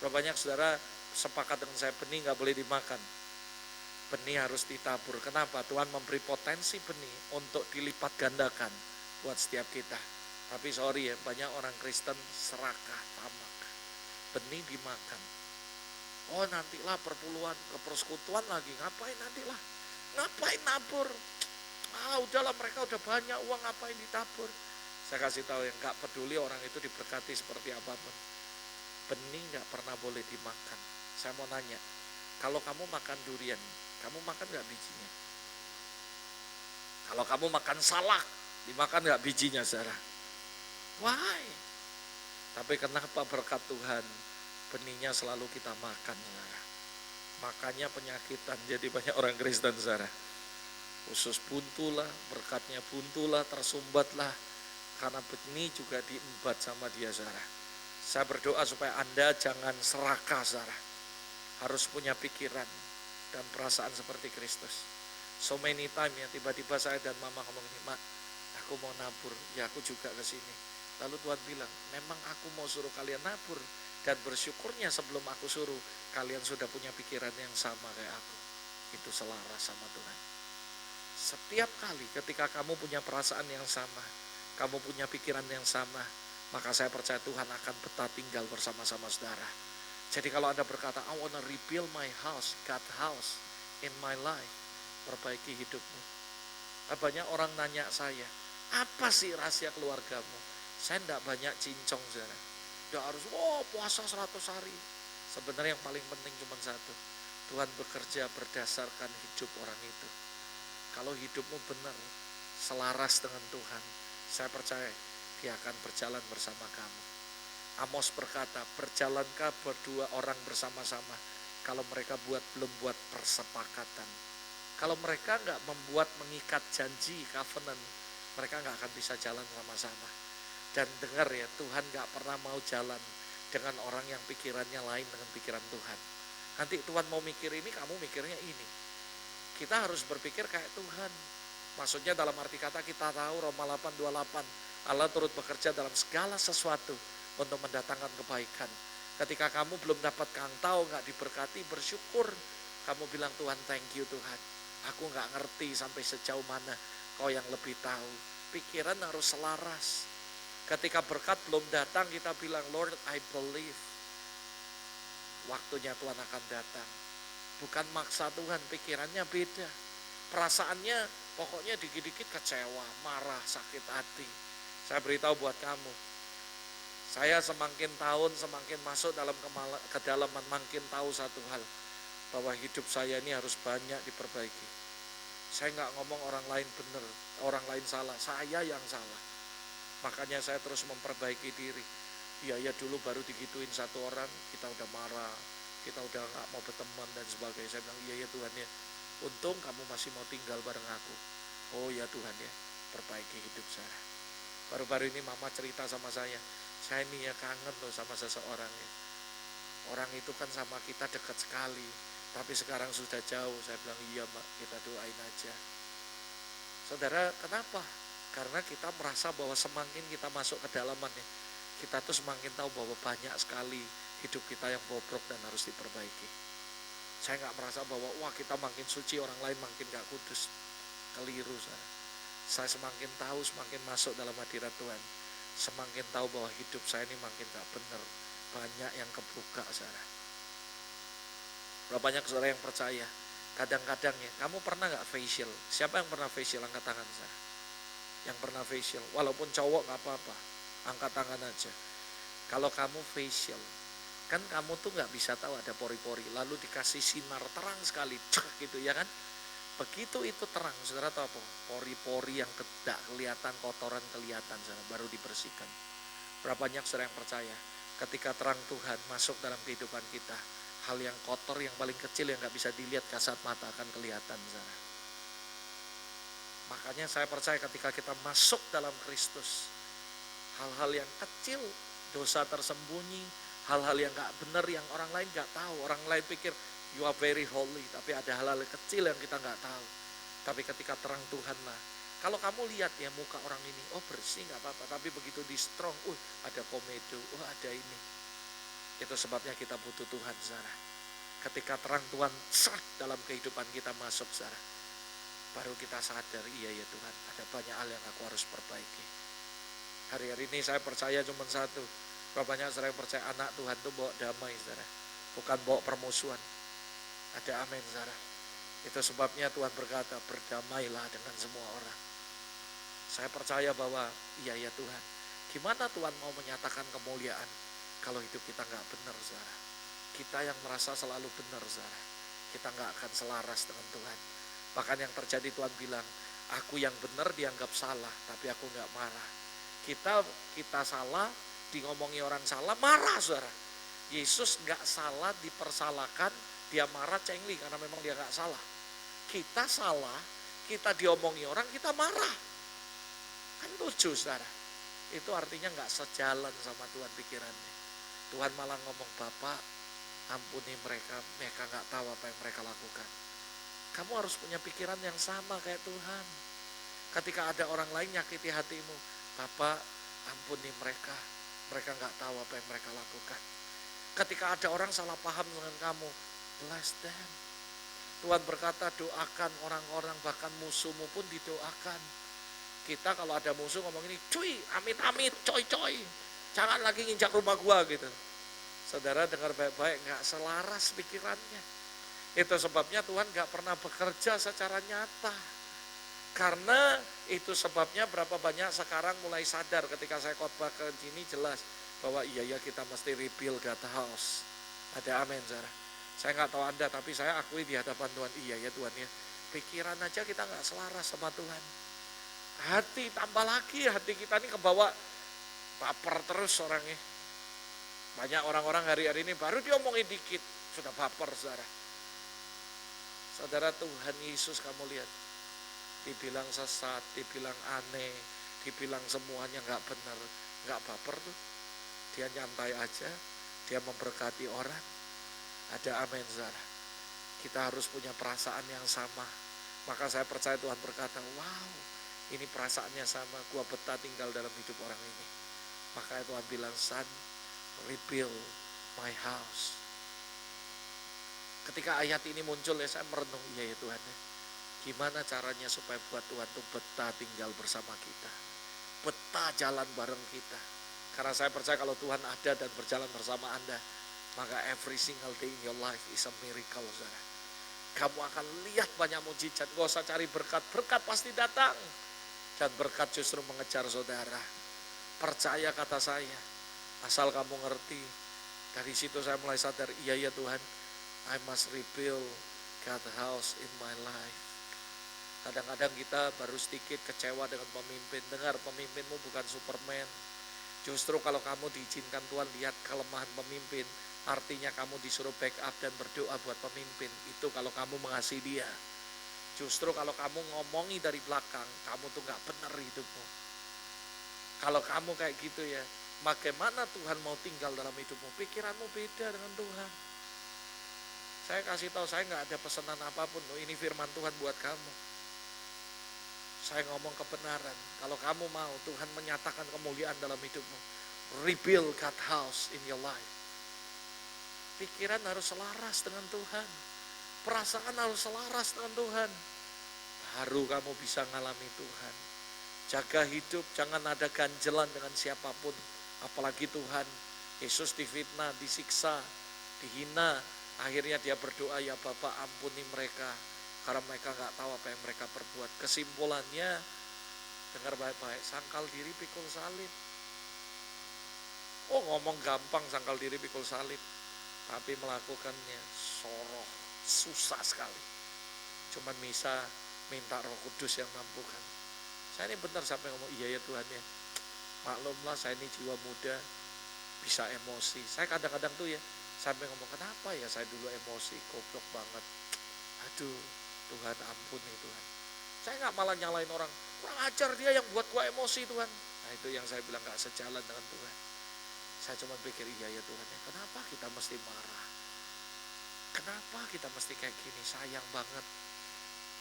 Berapa banyak saudara sepakat dengan saya, benih gak boleh dimakan. Benih harus ditabur. Kenapa? Tuhan memberi potensi benih untuk dilipat gandakan buat setiap kita. Tapi sorry ya, banyak orang Kristen serakah, tamak. Benih dimakan. Oh nantilah perpuluhan, ke persekutuan lagi, ngapain nantilah? Ngapain nabur? Udahlah mereka udah banyak uang, ngapain ditabur? Saya kasih tahu yang gak peduli orang itu diberkati seperti apapun. Benih gak pernah boleh dimakan. Saya mau nanya, kalau kamu makan durian, kamu makan gak bijinya? Kalau kamu makan salak, dimakan gak bijinya saudara? Why? Tapi kenapa berkat Tuhan benihnya selalu kita makan saudara? Makanya penyakitan, jadi banyak orang Kristen saudara. Usus buntulah, berkatnya buntulah, tersumbatlah. Karena benih juga diembat sama dia saudara. Saya berdoa supaya Anda jangan serakah saudara. Harus punya pikiran dan perasaan seperti Kristus. So many time ya, tiba-tiba saya dan mama ngomong ini, Mak, aku mau nabur, ya aku juga ke sini. Lalu Tuhan bilang, memang aku mau suruh kalian nabur, Dan bersyukurnya sebelum aku suruh, kalian sudah punya pikiran yang sama kayak aku. Itu selaras sama Tuhan. Setiap kali ketika kamu punya perasaan yang sama, kamu punya pikiran yang sama, maka saya percaya Tuhan akan betah tinggal bersama-sama saudara. Jadi kalau Anda berkata, I wanna rebuild my house, God house in my life, perbaiki hidupmu. Banyak orang nanya saya, apa sih rahasia keluargamu? Saya tidak banyak cincong, saudara. Tidak harus, puasa 100 hari. Sebenarnya yang paling penting cuma satu, Tuhan bekerja berdasarkan hidup orang itu. Kalau hidupmu benar, selaras dengan Tuhan, saya percaya Dia akan berjalan bersama kamu. Amos berkata, berjalankah berdua orang bersama-sama kalau mereka belum buat persepakatan. Kalau mereka nggak membuat mengikat janji, covenant, mereka nggak akan bisa jalan sama-sama. Dan dengar ya, Tuhan nggak pernah mau jalan dengan orang yang pikirannya lain dengan pikiran Tuhan. Nanti Tuhan mau mikir ini, kamu mikirnya ini. Kita harus berpikir kayak Tuhan. Maksudnya dalam arti kata kita tahu Roma 8:28, Allah turut bekerja dalam segala sesuatu untuk mendatangkan kebaikan. Ketika kamu belum dapat tahu, nggak diberkati, bersyukur. Kamu bilang, Tuhan thank you Tuhan. Aku nggak ngerti sampai sejauh mana, Kau yang lebih tahu. Pikiran harus selaras. Ketika berkat belum datang, kita bilang, Lord I believe. Waktunya Tuhan akan datang. Bukan maksa Tuhan, pikirannya beda. Perasaannya pokoknya dikit-dikit kecewa, marah, sakit hati. Saya beritahu buat kamu, saya semakin tahun semakin masuk dalam kedalaman, makin tahu satu hal, bahwa hidup saya ini harus banyak diperbaiki. Saya nggak ngomong orang lain benar, orang lain salah, saya yang salah. Makanya saya terus memperbaiki diri. Ya dulu baru digituin satu orang, kita udah marah, kita udah nggak mau berteman dan sebagainya. Saya bilang, iya Tuhan ya, untung kamu masih mau tinggal bareng aku. Oh ya Tuhan ya, perbaiki hidup saya. Baru-baru ini mama cerita sama saya ini ya kangen loh sama seseorang ya. Orang itu kan sama kita dekat sekali, tapi sekarang sudah jauh. Saya bilang, iya Mak, kita doain aja. Saudara, kenapa? Karena kita merasa bahwa semakin kita masuk ke dalamannya, kita tuh semakin tahu bahwa banyak sekali hidup kita yang bobrok dan harus diperbaiki. Saya nggak merasa bahwa wah kita makin suci, orang lain makin gak kudus. Keliru saya semakin tahu, semakin masuk dalam hadirat Tuhan, semakin tahu bahwa hidup saya ini makin gak benar. Banyak yang kebuka saudara. Berapa banyak saudara yang percaya? Kadang-kadang ya, kamu pernah gak facial? Siapa yang pernah facial? Angkat tangan saudara. Yang pernah facial, walaupun cowok gak apa-apa, angkat tangan aja. Kalau kamu facial, kan kamu tuh gak bisa tahu ada pori-pori, lalu dikasih sinar terang sekali, cek gitu ya kan? Begitu itu terang, saudara tahu apa? Pori-pori yang tidak kelihatan, kotoran kelihatan, saudara, baru dibersihkan. Berapa banyak saudara yang percaya, ketika terang Tuhan masuk dalam kehidupan kita, hal yang kotor, yang paling kecil, yang gak bisa dilihat kasat mata akan kelihatan, saudara. Makanya saya percaya ketika kita masuk dalam Kristus, hal-hal yang kecil, dosa tersembunyi, hal-hal yang gak benar, yang orang lain gak tahu, orang lain pikir, you are very holy, tapi ada hal-hal kecil yang kita nggak tahu. Tapi ketika terang Tuhan lah, kalau kamu lihat ya muka orang ini, oh bersih nggak apa-apa, tapi begitu di strong, ada komedo, ada ini. Itu sebabnya kita butuh Tuhan, saudara. Ketika terang Tuhan dalam kehidupan kita masuk, saudara, baru kita sadar, iya ya Tuhan, ada banyak hal yang aku harus perbaiki. Hari-hari ini saya percaya cuma satu, berapa banyak saudara yang percaya anak Tuhan itu bawa damai, saudara, bukan bawa permusuhan. Ada amin, saudara. Itu sebabnya Tuhan berkata, berdamailah dengan semua orang. Saya percaya bahwa, iya ya Tuhan, gimana Tuhan mau menyatakan kemuliaan kalau hidup kita nggak benar, saudara. Kita yang merasa selalu benar, saudara, kita nggak akan selaras dengan Tuhan. Bahkan yang terjadi Tuhan bilang, aku yang benar dianggap salah, tapi aku nggak marah. Kita salah, di ngomongi orang salah, marah, saudara. Yesus nggak salah dipersalahkan, dia marah cengli karena memang dia gak salah. Kita salah, kita diomongi orang, kita marah. Kan lucu, saudara. Itu artinya gak sejalan sama Tuhan pikirannya. Tuhan malah ngomong, Bapak ampuni mereka gak tahu apa yang mereka lakukan. Kamu harus punya pikiran yang sama kayak Tuhan. Ketika ada orang lain nyakiti hatimu, Bapak ampuni mereka gak tahu apa yang mereka lakukan. Ketika ada orang salah paham dengan kamu, bless them. Tuhan berkata doakan orang-orang, bahkan musuhmu pun didoakan. Kita kalau ada musuh ngomong ini, cuy, amit-amit, coy, jangan lagi nginjak rumah gua gitu. Saudara dengar baik-baik, gak selaras pikirannya. Itu sebabnya Tuhan gak pernah bekerja secara nyata. Karena itu sebabnya berapa banyak sekarang mulai sadar ketika saya khotbah ke sini jelas bahwa iya kita mesti rebuild God house. Ada amin, saudara. Saya nggak tahu Anda, tapi saya akui di hadapan Tuhan, iya ya Tuhan ya. Pikiran aja kita nggak selaras sama Tuhan. Hati tambah lagi, hati kita ini kebawa baper terus orangnya. Banyak orang-orang hari-hari ini baru diomongin dikit, sudah baper, saudara. Saudara, Tuhan Yesus kamu lihat. Dibilang sesat, dibilang aneh, dibilang semuanya nggak benar, nggak baper tuh. Dia nyantai aja, dia memberkati orang. Ada amin, saudara. Kita harus punya perasaan yang sama. Maka saya percaya Tuhan berkata, wow, ini perasaannya sama, gua betah tinggal dalam hidup orang ini. Makanya Tuhan bilang, son, rebuild my house. Ketika ayat ini muncul ya saya merenung, iya ya Tuhan ya. Gimana caranya supaya buat Tuhan tuh betah tinggal bersama kita. Betah jalan bareng kita. Karena saya percaya kalau Tuhan ada dan berjalan bersama Anda, maka every single day in your life is a miracle, saudara. Kamu akan lihat banyak mujizat, gak usah cari berkat, berkat pasti datang. Dan berkat justru mengejar saudara. Percaya kata saya, asal kamu ngerti. Dari situ saya mulai sadar, iya ya Tuhan, I must rebuild God's house in my life. Kadang-kadang kita baru sedikit kecewa dengan pemimpin. Dengar, pemimpinmu bukan Superman. Justru kalau kamu diizinkan Tuhan lihat kelemahan pemimpin, artinya kamu disuruh backup dan berdoa buat pemimpin. Itu kalau kamu mengasihi dia. Justru kalau kamu ngomongi dari belakang, kamu tuh gak benar hidupmu. Kalau kamu kayak gitu ya, bagaimana Tuhan mau tinggal dalam hidupmu? Pikiranmu beda dengan Tuhan. Saya kasih tahu, saya gak ada pesanan apapun. Ini firman Tuhan buat kamu. Saya ngomong kebenaran. Kalau kamu mau Tuhan menyatakan kemuliaan dalam hidupmu, rebuild God's house in your life. Pikiran harus selaras dengan Tuhan. Perasaan harus selaras dengan Tuhan. Baru kamu bisa ngalami Tuhan. Jaga hidup, jangan ada ganjelan dengan siapapun. Apalagi Tuhan. Yesus difitnah, disiksa, dihina. Akhirnya dia berdoa, ya Bapa ampuni mereka. Karena mereka gak tahu apa yang mereka perbuat. Kesimpulannya, dengar baik-baik, sangkal diri pikul salib. Oh ngomong gampang sangkal diri pikul salib. Tapi melakukannya soroh, susah sekali. Cuman bisa minta Roh Kudus yang mampukan. Saya ini benar sampai ngomong, iya ya Tuhan ya. Maklumlah saya ini jiwa muda, bisa emosi. Saya kadang-kadang tuh ya, sampai ngomong, kenapa ya saya dulu emosi, goblok banget. Aduh, Tuhan ampuni Tuhan. Saya gak malah nyalain orang, kurang ajar dia yang buat gua emosi Tuhan. Nah itu yang saya bilang gak sejalan dengan Tuhan. Saya cuma pikir, iya ya Tuhan ya, kenapa kita mesti marah? Kenapa kita mesti kayak gini, sayang banget.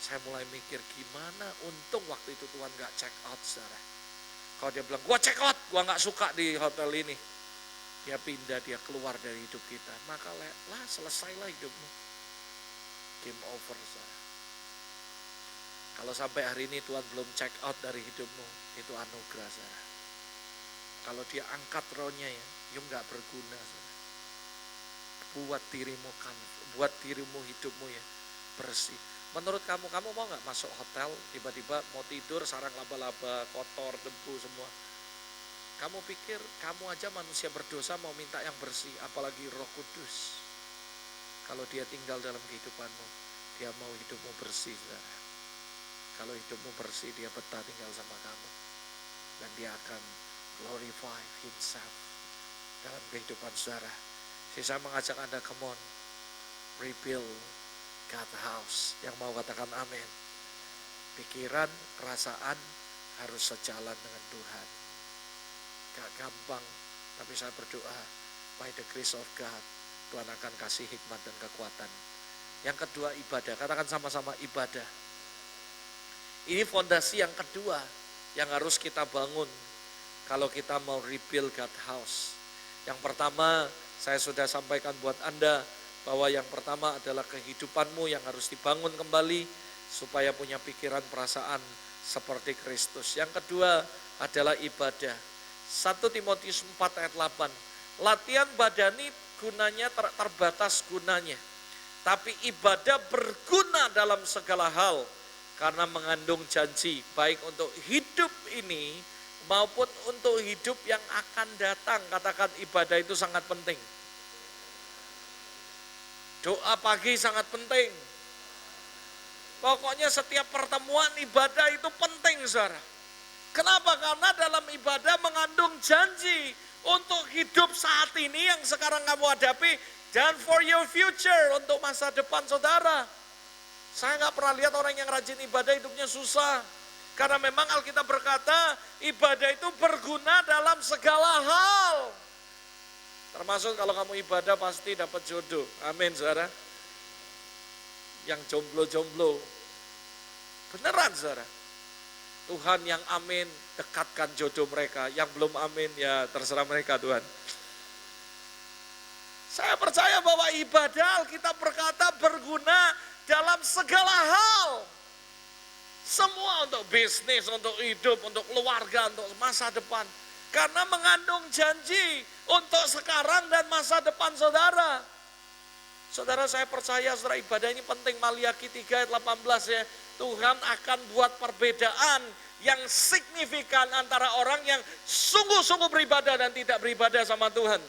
Saya mulai mikir gimana, untung waktu itu Tuhan gak check out saudara. Kalau dia bilang, gua check out, gua gak suka di hotel ini. Dia pindah, dia keluar dari hidup kita. Maka selesailah hidupmu. Game over saudara. Kalau sampai hari ini Tuhan belum check out dari hidupmu, itu anugerah saudara. Kalau dia angkat rohnya ya, you gak berguna saudara. Buat dirimu hidupmu ya bersih. Menurut kamu mau gak masuk hotel, tiba-tiba mau tidur, sarang laba-laba, kotor, debu semua. Kamu pikir kamu aja manusia berdosa mau minta yang bersih, apalagi Roh Kudus. Kalau dia tinggal dalam kehidupanmu, dia mau hidupmu bersih saudara. Kalau hidupmu bersih, dia betah tinggal sama kamu. Dan dia akan glorify himself dalam kehidupan saudara. Saya mengajak Anda, come on, rebuild God's house. Yang mau katakan amin. Pikiran, perasaan harus sejalan dengan Tuhan. Gak gampang, tapi saya berdoa, by the grace of God, Tuhan akan kasih hikmat dan kekuatan. Yang kedua, ibadah. Katakan sama-sama, ibadah. Ini fondasi yang kedua yang harus kita bangun kalau kita mau rebuild God's house. Yang pertama, Saya sudah sampaikan buat Anda bahwa yang pertama adalah kehidupanmu yang harus dibangun kembali supaya punya pikiran perasaan seperti Kristus. Yang kedua adalah ibadah. 1 Timotius 4 ayat 8. Latihan badani gunanya terbatas gunanya. Tapi ibadah berguna dalam segala hal karena mengandung janji baik untuk hidup ini maupun untuk hidup yang akan datang. Katakan ibadah itu sangat penting. Doa pagi sangat penting. Pokoknya setiap pertemuan ibadah itu penting, saudara. Kenapa? Karena dalam ibadah mengandung janji untuk hidup saat ini yang sekarang kamu hadapi dan for your future, untuk masa depan saudara. Saya nggak pernah lihat orang yang rajin ibadah hidupnya susah. Karena memang Alkitab berkata ibadah itu berguna dalam segala hal. Termasuk kalau kamu ibadah pasti dapat jodoh. Amin, saudara. Yang jomblo-jomblo. Beneran, saudara. Tuhan yang amin dekatkan jodoh mereka. Yang belum amin ya terserah mereka, Tuhan. Saya percaya bahwa ibadah Alkitab berkata berguna dalam segala hal. Semua untuk bisnis, untuk hidup, untuk keluarga, untuk masa depan. Karena mengandung janji untuk sekarang dan masa depan saudara. Saudara, saya percaya saudara, ibadah ini penting. Maliaki 3 ayat 18 ya. Tuhan akan buat perbedaan yang signifikan antara orang yang sungguh-sungguh beribadah dan tidak beribadah sama Tuhan.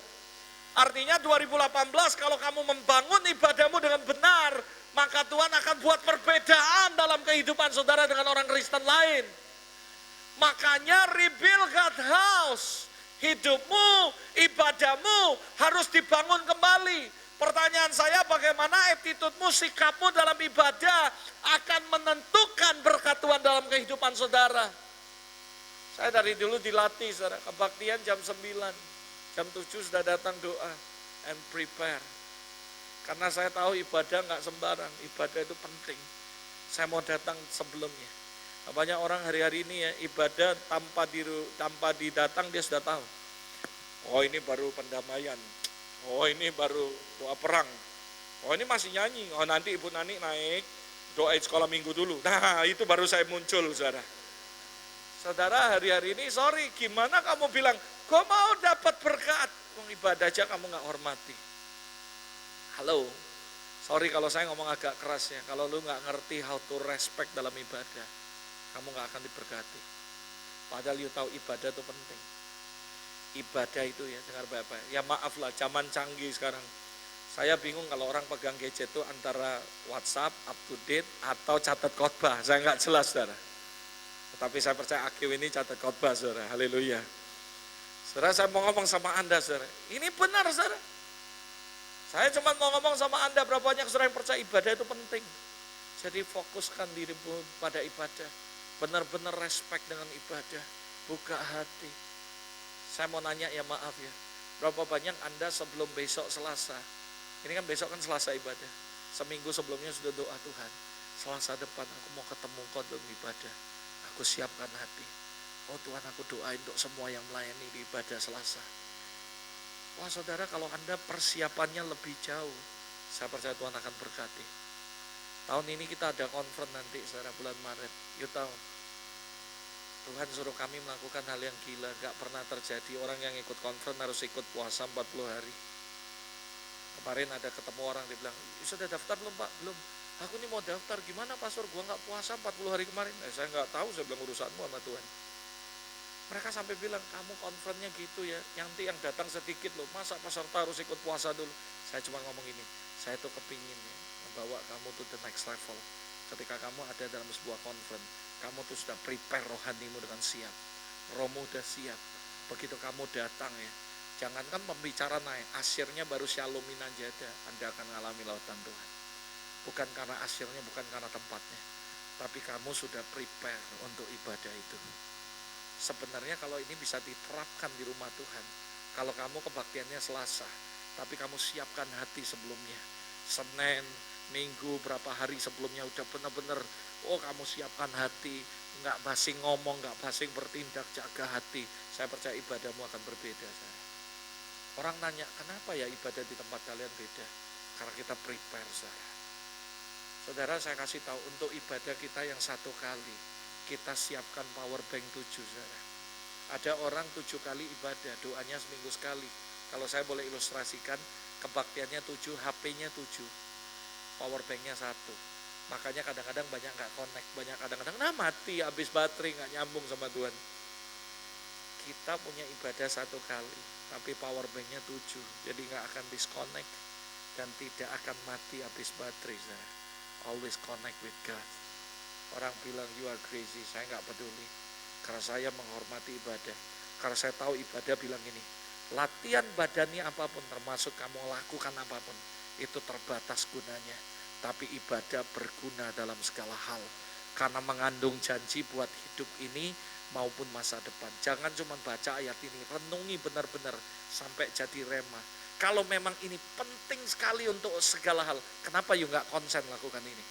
Artinya 2018 kalau kamu membangun ibadahmu dengan benar, maka Tuhan akan buat perbedaan dalam kehidupan saudara dengan orang Kristen lain. Makanya rebuild God house. Hidupmu, ibadahmu harus dibangun kembali. Pertanyaan saya, bagaimana attitude-mu, sikapmu dalam ibadah akan menentukan berkat Tuhan dalam kehidupan saudara. Saya dari dulu dilatih, saudara, kebaktian jam 9. Jam 7 sudah datang doa and prepare. Karena saya tahu ibadah nggak sembarang, ibadah itu penting. Saya mau datang sebelumnya. Banyak orang hari-hari ini ya ibadah tanpa didatang dia sudah tahu. Oh ini baru pendamaian. Oh ini baru doa perang. Oh ini masih nyanyi. Oh nanti Ibu Nani naik doain sekolah minggu dulu. Nah itu baru saya muncul, saudara. Saudara hari-hari ini sorry, gimana kamu bilang, kau mau dapat berkat? Wong ibadah aja kamu nggak hormati. Halo, sorry kalau saya ngomong agak keras ya. Kalau lu nggak ngerti how to respect dalam ibadah, kamu nggak akan diberkati. Padahal you tahu ibadah itu penting. Ibadah itu ya, dengar Bapak. Ya maaf lah, zaman canggih sekarang. Saya bingung kalau orang pegang gadget itu antara WhatsApp, up to date, atau catat khotbah. Saya nggak jelas, saudara. Tetapi saya percaya Akil ini catat khotbah, saudara. Haleluya. Saudara, saya mau ngomong sama Anda, saudara. Ini benar, saudara. Saya cuma mau ngomong sama Anda, berapa banyak saudara yang percaya ibadah itu penting. Jadi fokuskan dirimu pada ibadah. Benar-benar respect dengan ibadah. Buka hati. Saya mau nanya ya maaf ya. Berapa banyak Anda sebelum besok Selasa. Ini kan besok kan Selasa ibadah. Seminggu sebelumnya sudah doa Tuhan. Selasa depan aku mau ketemu Kau dalam ibadah. Aku siapkan hati. Oh Tuhan aku doain untuk semua yang melayani di ibadah Selasa. Wah saudara, kalau Anda persiapannya lebih jauh, saya percaya Tuhan akan berkati. Tahun ini kita ada conference nanti saudara, bulan Maret. You tahu, Tuhan suruh kami melakukan hal yang gila, gak pernah terjadi. Orang yang ikut conference harus ikut puasa 40 hari. Kemarin ada ketemu orang, dia bilang, sudah daftar belum Pak? Belum. Aku ini mau daftar, gimana pastor? Gua gak puasa 40 hari kemarin. Saya gak tahu, saya bilang urusanmu sama Tuhan. Mereka sampai bilang, kamu conference-nya gitu ya, nanti yang datang sedikit loh, masa peserta harus ikut puasa dulu. Saya cuma ngomong ini, saya tuh kepingin ya, membawa kamu to the next level. Ketika kamu ada dalam sebuah conference, kamu tuh sudah prepare rohanimu dengan siap. Rohmu udah siap. Begitu kamu datang ya, jangankan pembicara naik, asyirnya baru shalom aja ada, Anda akan mengalami lautan Tuhan. Bukan karena asyirnya, bukan karena tempatnya, tapi kamu sudah prepare untuk ibadah itu. Sebenarnya kalau ini bisa diterapkan di rumah Tuhan, kalau kamu kebaktiannya Selasa, tapi kamu siapkan hati sebelumnya, Senin, Minggu, berapa hari sebelumnya udah benar-benar, oh kamu siapkan hati, nggak basing ngomong, nggak basing bertindak, jaga hati. Saya percaya ibadahmu akan berbeda. Orang nanya, kenapa ya ibadah di tempat kalian beda? Karena kita prepare, saudara. Saudara, saya kasih tahu, untuk ibadah kita yang 1 kali, kita siapkan power bank 7, saudara. Ada orang 7 kali ibadah, doanya seminggu sekali. Kalau saya boleh ilustrasikan, kebaktiannya 7, HP-nya 7, power bank-nya 1. Makanya kadang-kadang banyak gak connect, banyak kadang-kadang mati, habis baterai, gak nyambung sama Tuhan. Kita punya ibadah 1 kali, tapi power bank-nya 7, jadi gak akan disconnect dan tidak akan mati habis baterai, saudara. Always connect with God. Orang bilang you are crazy, saya gak peduli. Karena saya menghormati ibadah. Karena saya tahu ibadah bilang ini, latihan badannya apapun, termasuk kamu lakukan apapun, itu terbatas gunanya. Tapi ibadah berguna dalam segala hal. Karena mengandung janji buat hidup ini maupun masa depan. Jangan cuma baca ayat ini, renungi benar-benar sampai jadi rema. Kalau memang ini penting sekali untuk segala hal, kenapa you gak konsen lakukan ini?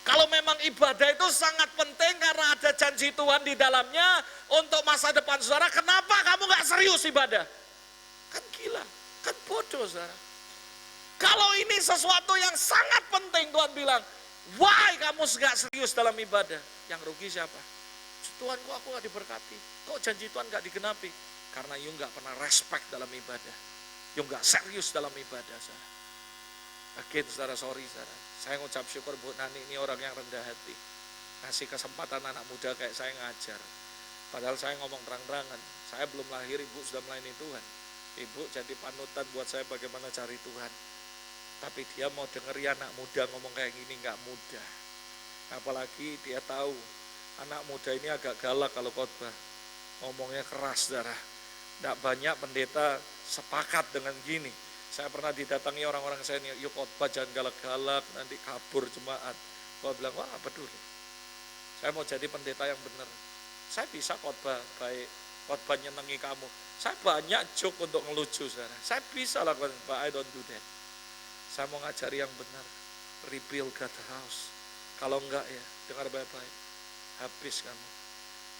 Kalau memang ibadah itu sangat penting karena ada janji Tuhan di dalamnya untuk masa depan saudara, kenapa kamu gak serius ibadah? Kan gila, kan bodoh, saudara. Kalau ini sesuatu yang sangat penting, Tuhan bilang, why kamu gak serius dalam ibadah? Yang rugi siapa? Tuhan, kok aku gak diberkati? Kok janji Tuhan gak digenapi? Karena you gak pernah respect dalam ibadah. You gak serius dalam ibadah, saudara. Again, saudara, sorry, saudara. Saya ngucap syukur Bu Nani ini orang yang rendah hati. Ngasih kesempatan anak muda kayak saya ngajar. Padahal saya ngomong terang-terangan. Saya belum lahir, Ibu sudah melayani Tuhan. Ibu jadi panutan buat saya bagaimana cari Tuhan. Tapi dia mau dengeri anak muda ngomong kayak gini, gak mudah. Apalagi dia tahu anak muda ini agak galak kalau khotbah. Ngomongnya keras, saudara. Gak banyak pendeta sepakat dengan gini. Saya pernah didatangi orang-orang senior, yuk khotbah jangan galak-galak, nanti kabur jemaat. Gua bilang, wah peduli. Saya mau jadi pendeta yang benar. Saya bisa khotbah baik, khotbah nyenengi kamu. Saya banyak joke untuk ngelucu, saudara. Saya bisa lakukan, but I don't do that. Saya mau ngajari yang benar, rebuild God's house. Kalau enggak ya, dengar baik-baik, habis kamu.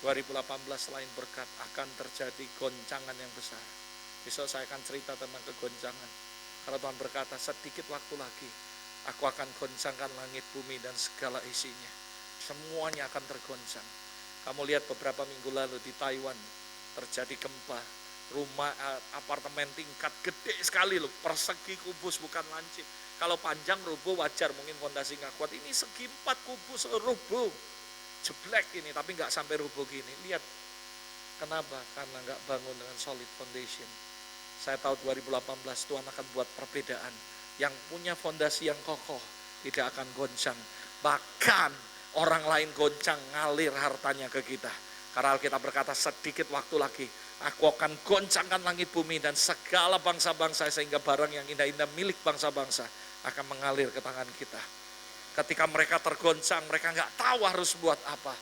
2018 selain berkat akan terjadi goncangan yang besar. Besok saya akan cerita tentang kegoncangan. Kalau Tuhan berkata, sedikit waktu lagi, aku akan goncangkan langit, bumi, dan segala isinya. Semuanya akan tergoncang. Kamu lihat beberapa minggu lalu di Taiwan, terjadi gempa. Rumah, apartemen tingkat gede sekali loh, persegi kubus bukan lancip. Kalau panjang rubuh wajar, mungkin fondasi nggak kuat. Ini segi 4 kubus rubuh. Jeblek ini, tapi nggak sampai rubuh gini. Lihat, kenapa? Karena nggak bangun dengan solid foundation. Saya tahu 2018 Tuhan akan buat perbedaan. Yang punya fondasi yang kokoh tidak akan goncang. Bahkan orang lain goncang, ngalir hartanya ke kita. Karena Alkitab berkata sedikit waktu lagi aku akan goncangkan langit bumi dan segala bangsa-bangsa, sehingga barang yang indah-indah milik bangsa-bangsa akan mengalir ke tangan kita. Ketika mereka tergoncang, mereka nggak tahu harus buat apa.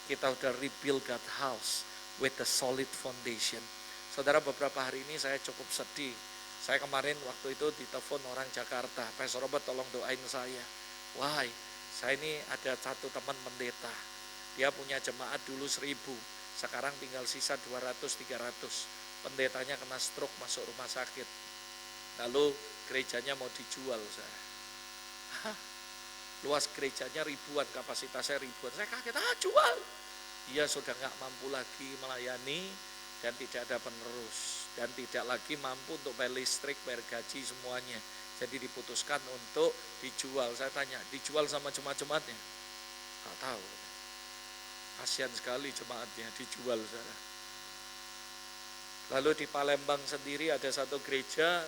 Kita udah rebuild God's house with a solid foundation. Saudara, beberapa hari ini saya cukup sedih. Saya kemarin waktu itu ditelepon orang Jakarta, Pastor Robert tolong doain saya. Wah, saya ini ada satu teman pendeta. Dia punya jemaat dulu 1000, sekarang tinggal sisa 200-300. Pendetanya kena stroke, masuk rumah sakit. Lalu gerejanya mau dijual. Luas gerejanya ribuan, kapasitasnya ribuan. Saya kaget, jual. Dia sudah gak mampu lagi melayani dan tidak ada penerus. Dan tidak lagi mampu untuk bayar listrik, bayar gaji semuanya. Jadi diputuskan untuk dijual. Saya tanya, dijual sama jemaat-jemaatnya? Gak tahu. Kasihan sekali jemaatnya dijual. Lalu di Palembang sendiri ada satu gereja,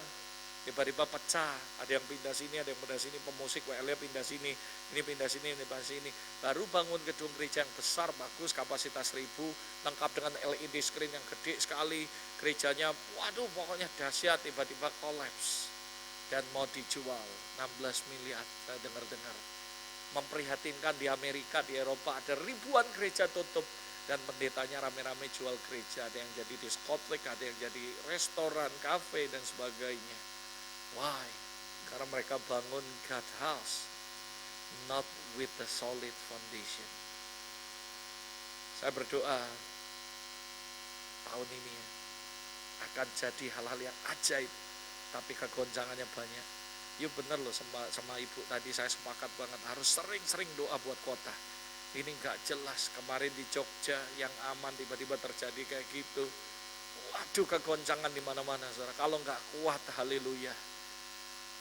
tiba-tiba pecah, ada yang pindah sini, ada yang pindah sini, pemusik WL pindah sini, ini pindah sini, ini pindah sini. Baru bangun gedung gereja yang besar, bagus, kapasitas 1000, lengkap dengan LED screen yang gede sekali. Gerejanya, waduh pokoknya dahsyat, tiba-tiba kolaps. Dan mau dijual, 16 miliar, saya dengar-dengar. Memprihatinkan di Amerika, di Eropa, ada ribuan gereja tutup. Dan pendetanya rame-rame jual gereja, ada yang jadi diskotik, ada yang jadi restoran, kafe, dan sebagainya. Why? Karena mereka bangun God's house, not with a solid foundation. Saya berdoa tahun ini ya, akan jadi hal-hal yang ajaib, tapi kegoncangannya banyak. Yuk bener loh sama ibu tadi, saya sepakat banget harus sering-sering doa buat kota. Ini nggak jelas, kemarin di Jogja yang aman tiba-tiba terjadi kayak gitu. Waduh, kegoncangan di mana-mana, saudara. Kalau nggak kuat, haleluya.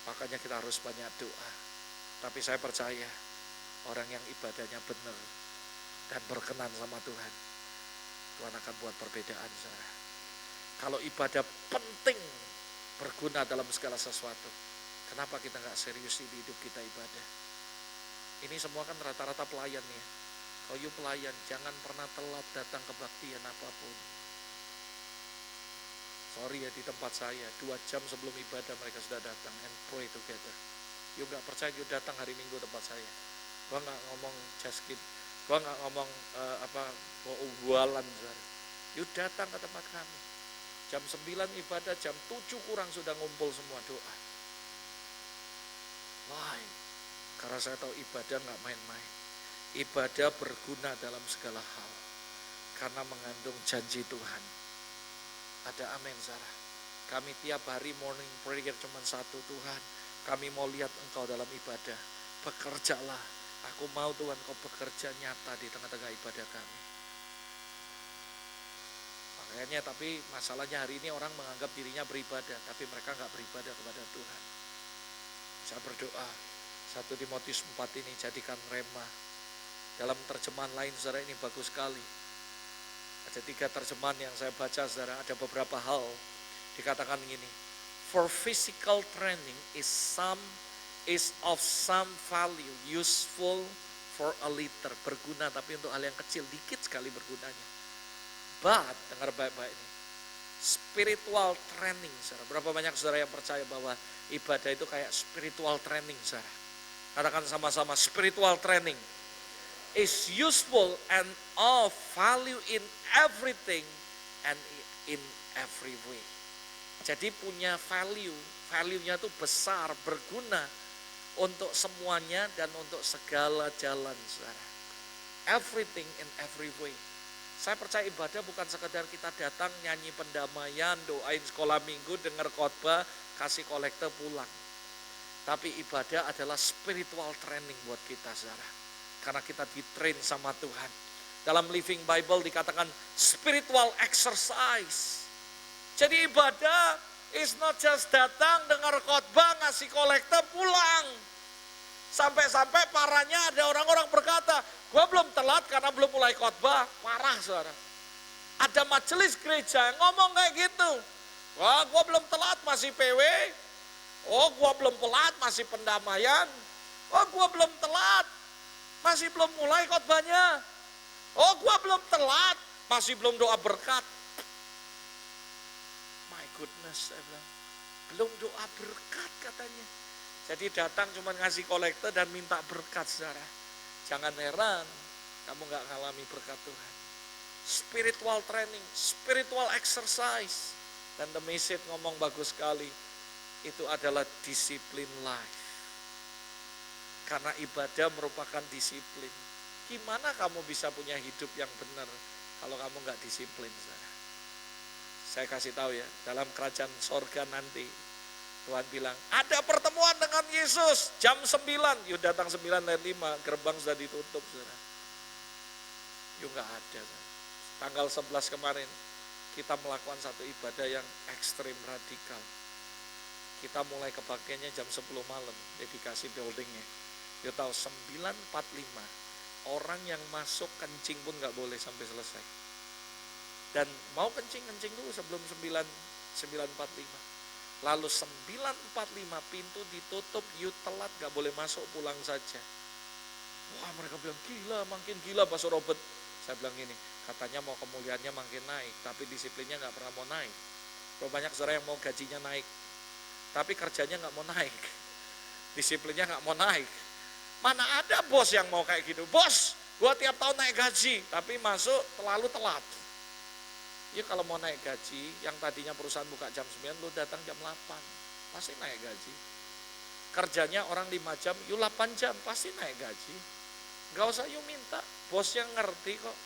Makanya kita harus banyak doa. Tapi saya percaya orang yang ibadahnya benar dan berkenan sama Tuhan, Tuhan akan buat perbedaan, saudara. Kalau ibadah penting, berguna dalam segala sesuatu, kenapa kita nggak serius di hidup kita ibadah? Ini semua kan rata-rata pelayan ya. Kalau you pelayan, jangan pernah telat datang kebaktian apapun. Sorry ya, di tempat saya 2 jam sebelum ibadah mereka sudah datang and pray together. You nggak percaya, you datang hari Minggu tempat saya. Gua nggak ngomong jaskin, gua nggak ngomong mau jualan. You datang ke tempat kami. Jam 9 ibadah, jam 7 kurang sudah ngumpul semua doa. Why? Karena saya tahu ibadah nggak main-main. Ibadah berguna dalam segala hal. Karena mengandung janji Tuhan. Ada amin, Sarah. Kami tiap hari morning prayer cuma satu, Tuhan, kami mau lihat Engkau dalam ibadah. Bekerjalah. Aku mau Tuhan Kau bekerja nyata di tengah-tengah ibadah kami. Makanya tapi masalahnya hari ini orang menganggap dirinya beribadah, tapi mereka nggak beribadah kepada Tuhan. Saya berdoa 1 Timotius 4 ini jadikan rema. Dalam terjemahan lain, saudara, ini bagus sekali. Ada 3 terjemahan yang saya baca, saudara. Ada beberapa hal dikatakan gini. For physical training is of some value, useful for a little. Berguna tapi untuk hal yang kecil, dikit sekali bergunanya. But, dengar baik-baik ini. Spiritual training, saudara. Berapa banyak saudara yang percaya bahwa ibadah itu kayak spiritual training, saudara? Katakan sama-sama, spiritual training is useful and of value in everything and in every way. Jadi punya value-nya itu besar, berguna untuk semuanya dan untuk segala jalan, saudara. Everything in every way. Saya percaya ibadah bukan sekedar kita datang nyanyi pendamaian, doain sekolah minggu, dengar khotbah, kasih kolekte pulang. Tapi ibadah adalah spiritual training buat kita, saudara. Karena kita di-train sama Tuhan. Dalam Living Bible dikatakan spiritual exercise. Jadi ibadah is not just datang, dengar khotbah, ngasih kolekte, pulang. Sampai-sampai parahnya ada orang-orang berkata, gua belum telat karena belum mulai khotbah. Parah, saudara. Ada majelis gereja yang ngomong kayak gitu. Wah, gua belum telat, masih PW. Oh, gua belum telat, masih pendamaian. Oh, gua belum telat, masih belum mulai khotbahnya. Oh, gua belum telat, masih belum doa berkat. My goodness, saya bilang, belum doa berkat katanya. Jadi datang cuma ngasih kolekte dan minta berkat, saudara. Jangan heran kamu gak ngalami berkat Tuhan. Spiritual training, spiritual exercise. Dan the message ngomong bagus sekali. Itu adalah disiplin life. Karena ibadah merupakan disiplin. Gimana kamu bisa punya hidup yang benar kalau kamu gak disiplin, saudara? Saya kasih tahu ya, dalam kerajaan sorga nanti Tuhan bilang, ada pertemuan dengan Yesus jam 9. Yuk datang 9:05, gerbang sudah ditutup, saudara. Yuk gak ada. Saudara. Tanggal 11 kemarin, kita melakukan satu ibadah yang ekstrim radikal. Kita mulai kebaktiannya jam 10 malam, dedikasi buildingnya. Yuk tahu 9:45, orang yang masuk kencing pun gak boleh sampai selesai. Dan mau kencing dulu sebelum 9:45. Lalu 9:45 pintu ditutup, you telat gak boleh masuk, pulang saja. Wah, mereka bilang gila, makin gila Pastor Robert. Saya bilang gini, katanya mau kemuliaannya makin naik, tapi disiplinnya gak pernah mau naik. Banyak saudara yang mau gajinya naik, tapi kerjanya gak mau naik. Disiplinnya gak mau naik. Mana ada bos yang mau kayak gitu, bos gua tiap tahun naik gaji, tapi masuk terlalu telat. Ya kalau mau naik gaji, yang tadinya perusahaan buka jam 9, lu datang jam 8, pasti naik gaji. Kerjanya orang 5 jam, you 8 jam, pasti naik gaji. Gak usah you minta, bosnya ngerti kok.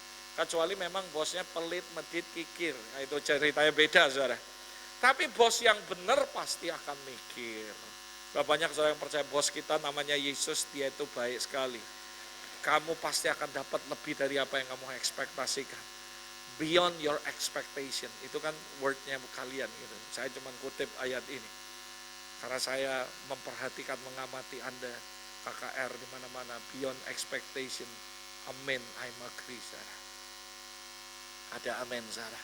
Kecuali memang bosnya pelit, medit, kikir. Nah, itu ceritanya beda, saudara. Tapi bos yang benar pasti akan mikir. Banyak saudara yang percaya bos kita namanya Yesus, dia itu baik sekali. Kamu pasti akan dapat lebih dari apa yang kamu ekspektasikan. Beyond your expectation. Itu kan wordnya kalian gitu. Saya cuma kutip ayat ini. Karena saya memperhatikan, mengamati Anda, KKR di mana-mana, beyond expectation. Amin, I'm agree, saudara. Ada amin, saudara.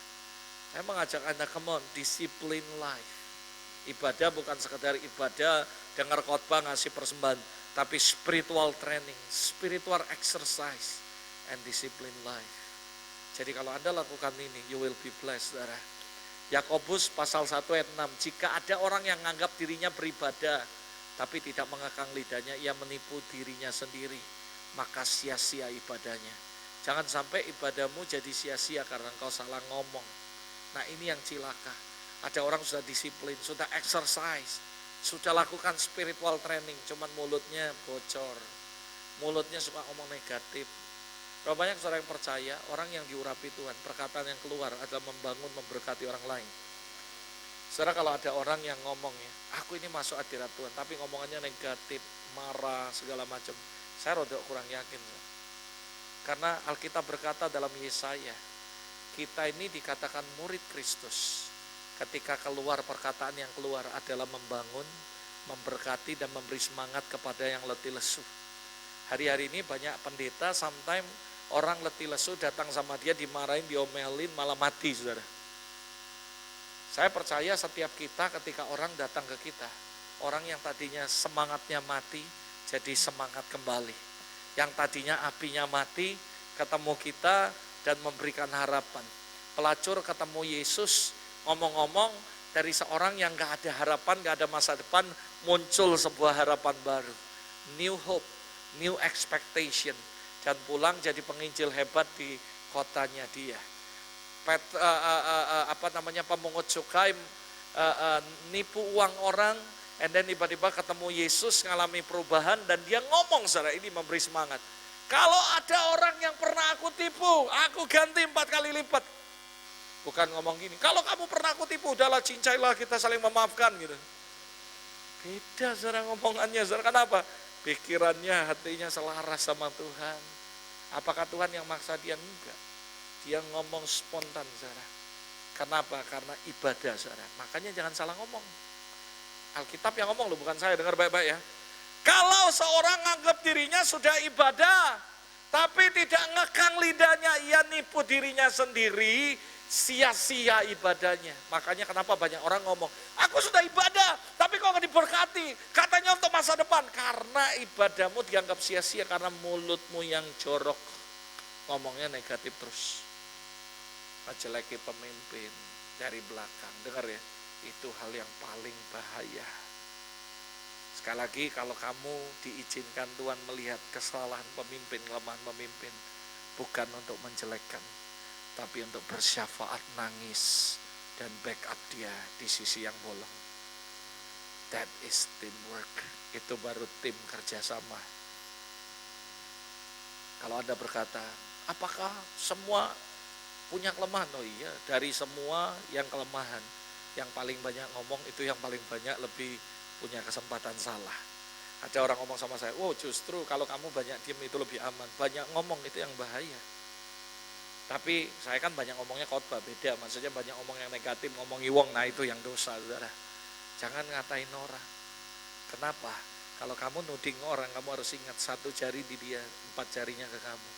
Saya mengajak Anda, come on, discipline life. Ibadah bukan sekedar ibadah, dengar khotbah, ngasih persembahan, tapi spiritual training, spiritual exercise, and discipline life. Jadi kalau Anda lakukan ini, you will be blessed, saudara. Yakobus pasal 1 ayat 6, jika ada orang yang menganggap dirinya beribadah, tapi tidak mengekang lidahnya, ia menipu dirinya sendiri, maka sia-sia ibadahnya. Jangan sampai ibadahmu jadi sia-sia karena engkau salah ngomong. Nah ini yang cilaka. Ada orang sudah disiplin, sudah exercise, sudah lakukan spiritual training, cuman mulutnya bocor. Mulutnya suka ngomong negatif. Berapa banyak saudara yang percaya, orang yang diurapi Tuhan, perkataan yang keluar adalah membangun, memberkati orang lain. Saudara, kalau ada orang yang ngomong ya, aku ini masuk hadirat Tuhan, tapi ngomongannya negatif, marah, segala macam, saya rada kurang yakin. Karena Alkitab berkata dalam Yesaya, kita ini dikatakan murid Kristus. Ketika keluar, perkataan yang keluar adalah membangun, memberkati, dan memberi semangat kepada yang letih lesu. Hari-hari ini banyak pendeta, sometimes orang letih lesu datang sama dia, dimarahin, diomelin, malah mati, saudara. Saya percaya setiap kita ketika orang datang ke kita, orang yang tadinya semangatnya mati, jadi semangat kembali. Yang tadinya apinya mati, ketemu kita dan memberikan harapan. Pelacur ketemu Yesus, ngomong-ngomong dari seorang yang gak ada harapan, gak ada masa depan, muncul sebuah harapan baru. New hope, new expectation. Dan pulang jadi penginjil hebat di kotanya dia. Pemungut cukai nipu uang orang, and then tiba-tiba ketemu Yesus, ngalami perubahan, dan dia ngomong, saudara, ini memberi semangat. Kalau ada orang yang pernah aku tipu, aku ganti 4 kali lipat. Bukan ngomong gini, kalau kamu pernah aku tipu, udahlah cincailah, kita saling memaafkan gitu. Beda saudara ngomongannya, saudara. Kenapa? Pikirannya, hatinya selaras sama Tuhan. Apakah Tuhan yang maksa dia? Enggak. Dia ngomong spontan, saudara. Kenapa? Karena ibadah, saudara. Makanya jangan salah ngomong. Alkitab yang ngomong loh, bukan saya, dengar baik-baik ya. Kalau seorang anggap dirinya sudah ibadah, tapi tidak ngekang lidahnya, ia nipu dirinya sendiri, sia-sia ibadahnya. Makanya kenapa banyak orang ngomong, aku sudah ibadah, tapi kok gak diberkati? Katanya untuk masa depan. Karena ibadahmu dianggap sia-sia, karena mulutmu yang jorok, ngomongnya negatif terus. Menjeleki pemimpin dari belakang. Dengar ya, itu hal yang paling bahaya. Sekali lagi, kalau kamu diizinkan Tuhan melihat kesalahan pemimpin, kelemahan pemimpin, bukan untuk menjelekkan, tapi untuk bersyafaat, nangis, dan backup dia di sisi yang bolong. That is teamwork. Itu baru tim kerjasama. Kalau Anda berkata, apakah semua punya kelemahan? Oh iya, dari semua yang kelemahan, yang paling banyak ngomong itu yang paling banyak lebih punya kesempatan salah. Ada orang ngomong sama saya, oh justru kalau kamu banyak diam itu lebih aman. Banyak ngomong itu yang bahaya. Tapi saya kan banyak ngomongnya khotbah, beda. Maksudnya banyak ngomong yang negatif, ngomong iwong, nah itu yang dosa, saudara. Jangan ngatain orang. Kenapa? Kalau kamu nuding orang, kamu harus ingat 1 jari di dia, 4 jarinya ke kamu.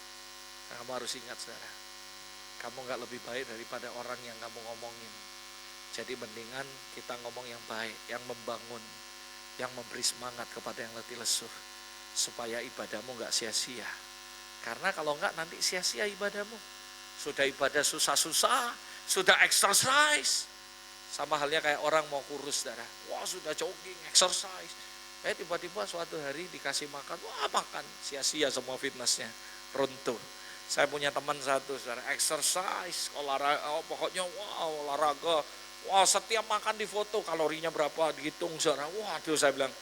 Nah, kamu harus ingat, saudara. Kamu gak lebih baik daripada orang yang kamu ngomongin. Jadi mendingan kita ngomong yang baik, yang membangun, yang memberi semangat kepada yang letih lesu, supaya ibadahmu gak sia-sia. Karena kalau enggak nanti sia-sia ibadahmu. Sudah ibadah susah-susah, sudah exercise. Sama halnya kayak orang mau kurus, saudara. Wah sudah jogging, exercise. Tiba-tiba suatu hari dikasih makan, wah makan. Sia-sia semua fitnessnya, runtuh. Saya punya teman satu, saudara, exercise, olahraga, pokoknya wah olahraga. Wah setiap makan di foto, kalorinya berapa, dihitung, saudara. Waduh saya bilang,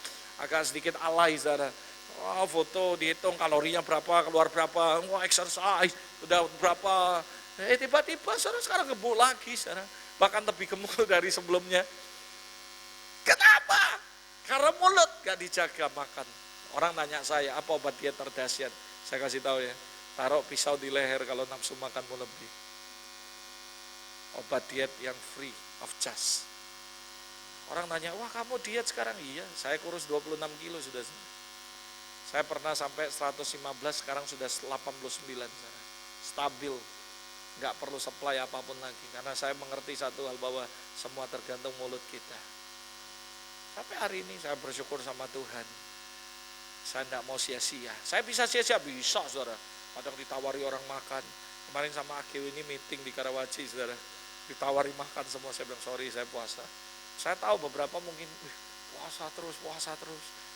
agak sedikit alay, saudara. Wah foto dihitung kalorinya berapa, keluar berapa, wah exercise, udah berapa. Tiba-tiba saudara sekarang gebuk lagi, saudara. bahkan lebih gemuk dari sebelumnya. Kenapa? Karena mulut gak dijaga makan. Orang nanya saya, apa obat diet terdahsyat? Saya kasih tahu ya, taruh pisau di leher kalau nafsu makanmu lebih. Obat diet yang free of charge. Orang nanya, wah kamu diet sekarang? Iya, saya kurus 26 kilo sudah. Saya pernah sampai 115, sekarang sudah 89. Stabil, nggak perlu supply apapun lagi. Karena saya mengerti satu hal, bahwa semua tergantung mulut kita. Sampai hari ini saya bersyukur sama Tuhan. Saya tidak mau sia-sia. Saya bisa sia-sia, bisa saudara. Kadang ditawari orang makan. Kemarin sama AGW ini meeting di Karawaci saudara. Ditawari makan semua, saya bilang sorry saya puasa. Saya tahu beberapa mungkin puasa terus.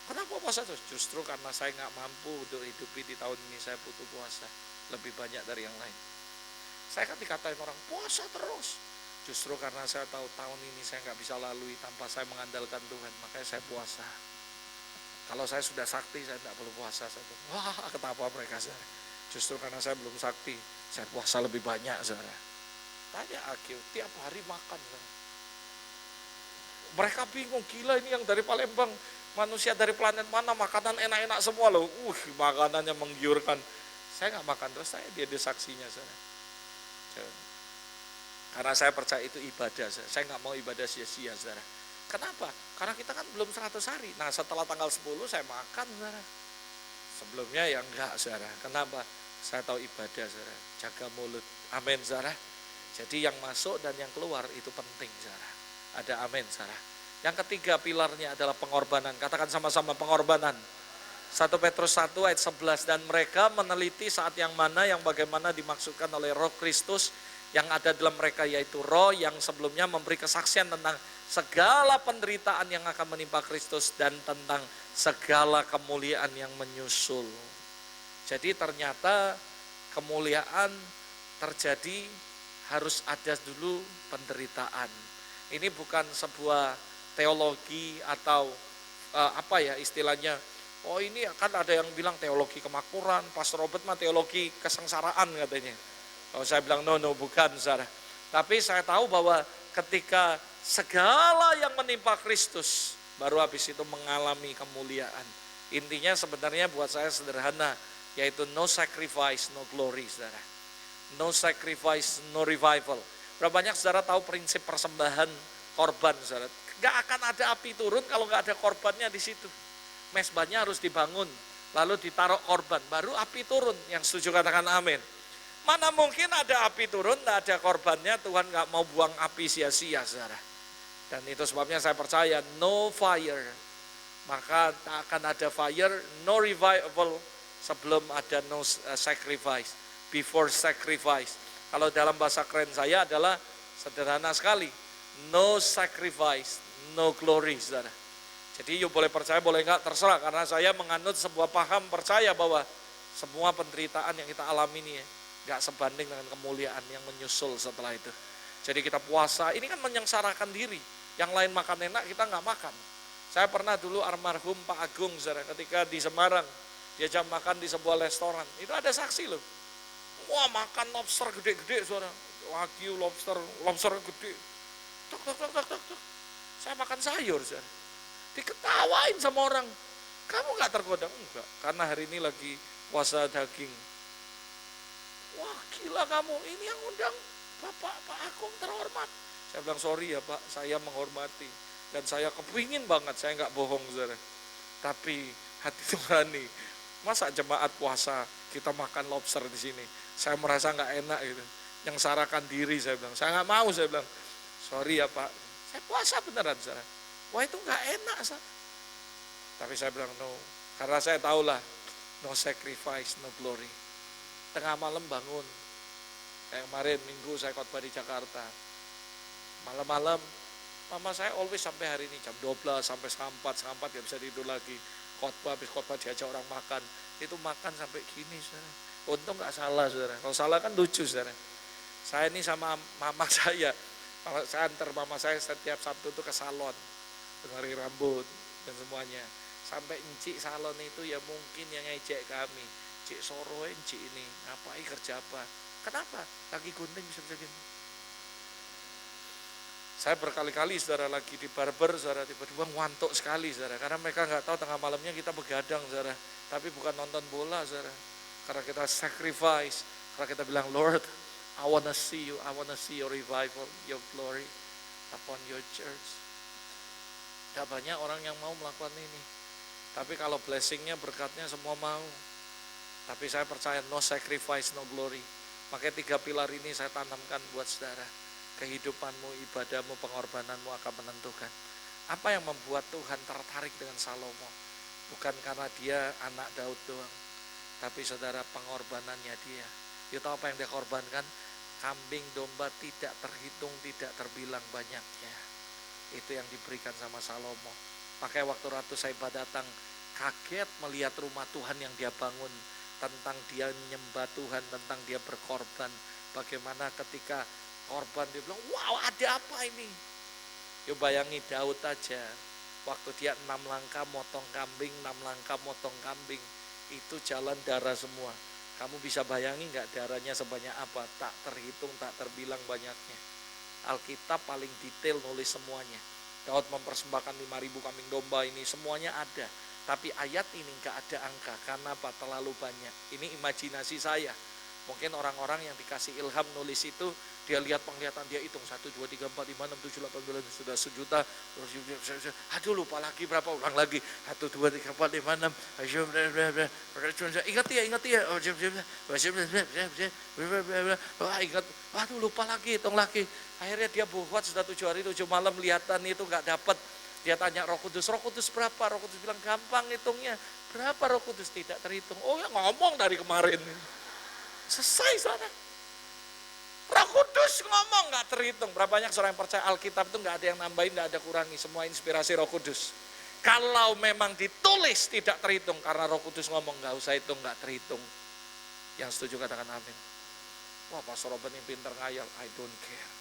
Kenapa puasa terus? Justru karena saya nggak mampu untuk hidupi di tahun ini, saya butuh puasa lebih banyak dari yang lain. Saya kan dikatain orang puasa terus. Justru karena saya tahu tahun ini saya nggak bisa lalui tanpa saya mengandalkan Tuhan, makanya saya puasa. Kalau saya sudah sakti, saya tidak perlu puasa. Saya bilang, wah ketapa mereka saya. Justru karena saya belum sakti, saya puasa lebih banyak saudara. Tanya Akil, tiap hari makan saudara. Mereka bingung, gila ini yang dari Palembang, manusia dari planet mana, makanan enak-enak semua loh. Makanannya menggiurkan. Saya nggak makan terus, dia ada saksinya saudara. Karena saya percaya itu ibadah, saya nggak mau ibadah sia-sia saudara. Kenapa? Karena kita kan belum 100 hari. Nah setelah tanggal 10 saya makan saudara. Sebelumnya ya enggak saudara. Kenapa? Saya tahu ibadah saudara, jaga mulut. Amin saudara. Jadi yang masuk dan yang keluar itu penting saudara. Ada amin saudara. Yang ketiga pilarnya adalah pengorbanan. Katakan sama-sama pengorbanan. 1 Petrus 1 ayat 11, dan mereka meneliti saat yang mana yang bagaimana dimaksudkan oleh Roh Kristus yang ada dalam mereka, yaitu roh yang sebelumnya memberi kesaksian tentang segala penderitaan yang akan menimpa Kristus dan tentang segala kemuliaan yang menyusul. Jadi ternyata kemuliaan terjadi harus ada dulu penderitaan. Ini bukan sebuah teologi atau apa ya istilahnya, oh ini kan ada yang bilang teologi kemakmuran, Pastor Robert mah teologi kesengsaraan katanya. Oh saya bilang no bukan saudara. Tapi saya tahu bahwa ketika segala yang menimpa Kristus, baru habis itu mengalami kemuliaan. Intinya sebenarnya buat saya sederhana, yaitu no sacrifice, no glory saudara. No sacrifice, no revival. Berapa banyak saudara tahu prinsip persembahan korban saudara? Gak akan ada api turun kalau gak ada korbannya di situ. Mezbahnya harus dibangun, lalu ditaruh korban, baru api turun. Yang setuju katakan amin. Mana mungkin ada api turun, gak ada korbannya, Tuhan gak mau buang api sia-sia saudara. Dan itu sebabnya saya percaya no fire, maka tak akan ada fire, no revival sebelum ada no sacrifice, before sacrifice. Kalau dalam bahasa keren saya adalah sederhana sekali, no sacrifice, no glory saudara. Jadi you boleh percaya boleh enggak terserah, karena saya menganut sebuah paham percaya bahwa semua penderitaan yang kita alami ini enggak sebanding dengan kemuliaan yang menyusul setelah itu. Jadi kita puasa, ini kan menyengsarakan diri. Yang lain makan enak, kita enggak makan. Saya pernah dulu almarhum Pak Agung, saudara, ketika di Semarang, dia jam makan di sebuah restoran. Itu ada saksi loh. Wah makan lobster gede-gede, saudara. Wagyu lobster gede. Tok. Saya makan sayur, saudara. Diketawain sama orang. Kamu enggak tergoda? Enggak, karena hari ini lagi puasa daging. Wah gila kamu, ini yang undang Bapak Pak Agung terhormat. Saya bilang sorry ya Pak, saya menghormati. Dan saya kepingin banget, saya nggak bohong saudara. Tapi hati nurani, masa jemaat puasa kita makan lobster di sini. Saya merasa nggak enak gitu. Yang sarakan diri saya bilang, saya nggak mau, saya bilang sorry ya Pak, saya puasa beneran saudara. Wah itu nggak enak saudara. Tapi saya bilang no, karena saya tahulah no sacrifice, no glory. Tengah malam bangun, kayak kemarin minggu saya khotbah di Jakarta, malam-malam, mama saya always sampai hari ini jam 12 sampai setengah 4 gak bisa tidur lagi, habis khotbah diajak orang makan, itu makan sampai gini saudara. Untung gak salah saudara, kalau salah kan lucu saudara. Saya ini sama mama saya antar mama saya setiap Sabtu itu ke salon, dengerin rambut dan semuanya. Sampai encik salon itu ya mungkin yang ngejek kami. Cik soroin cik ini, ngapain kerja apa? Kenapa? Kaki gunting bisa gini. Saya berkali-kali saudara lagi di barber, saudara tiba-tiba ngantuk sekali saudara, karena mereka nggak tahu tengah malamnya kita begadang saudara, tapi bukan nonton bola saudara, karena kita sacrifice, karena kita bilang Lord, I wanna see you, I wanna see your revival, your glory upon your church. Tidak banyak orang yang mau melakukan ini, tapi kalau blessingnya, berkatnya semua mau. Tapi saya percaya no sacrifice, no glory. Makanya 3 pilar ini saya tanamkan buat saudara. Kehidupanmu, ibadahmu, pengorbananmu akan menentukan. Apa yang membuat Tuhan tertarik dengan Salomo? Bukan karena dia anak Daud doang, tapi saudara, pengorbanannya dia. You tahu apa yang dia korbankan? Kambing domba tidak terhitung, tidak terbilang banyaknya. Itu yang diberikan sama Salomo. Makanya waktu Ratu Saibah datang, kaget melihat rumah Tuhan yang dia bangun. Tentang dia menyembah Tuhan, tentang dia berkorban. Bagaimana ketika korban dia bilang, wow, ada apa ini? Yuk bayangi Daud aja, waktu dia 6 langkah motong kambing, 6 langkah motong kambing, itu jalan darah semua. Kamu bisa bayangi gak darahnya sebanyak apa? Tak terhitung, tak terbilang banyaknya. Alkitab paling detail nulis semuanya. Daud mempersembahkan 5.000 kambing domba ini, semuanya ada. Tapi ayat ini gak ada angka, karena apa? Terlalu banyak. Ini imajinasi saya. Mungkin orang-orang yang dikasih ilham nulis itu, dia lihat penglihatan, dia hitung 1, 2, 3, 4, 5, 6, 7, 8, 9, sudah sejuta. Aduh lupa lagi berapa, ulang lagi. 1, 2, 3, 4, 5, 6. Ingat ya. Wah ingat, waduh lupa lagi, hitung lagi. Akhirnya dia buat sudah 7 hari 7 malam, lihatan itu gak dapat. Dia tanya Roh Kudus berapa? Roh Kudus bilang gampang hitungnya. Berapa Roh Kudus? Tidak terhitung. Oh ya ngomong dari kemarin. Selesai sana. Roh Kudus ngomong gak terhitung. Berapa banyak orang yang percaya Alkitab itu gak ada yang nambahin, gak ada kurangi. Semua inspirasi Roh Kudus. Kalau memang ditulis tidak terhitung, karena Roh Kudus ngomong gak usah hitung, gak terhitung. Yang setuju katakan amin. Wah Pastor Robin yang pinter ngayal, I don't care.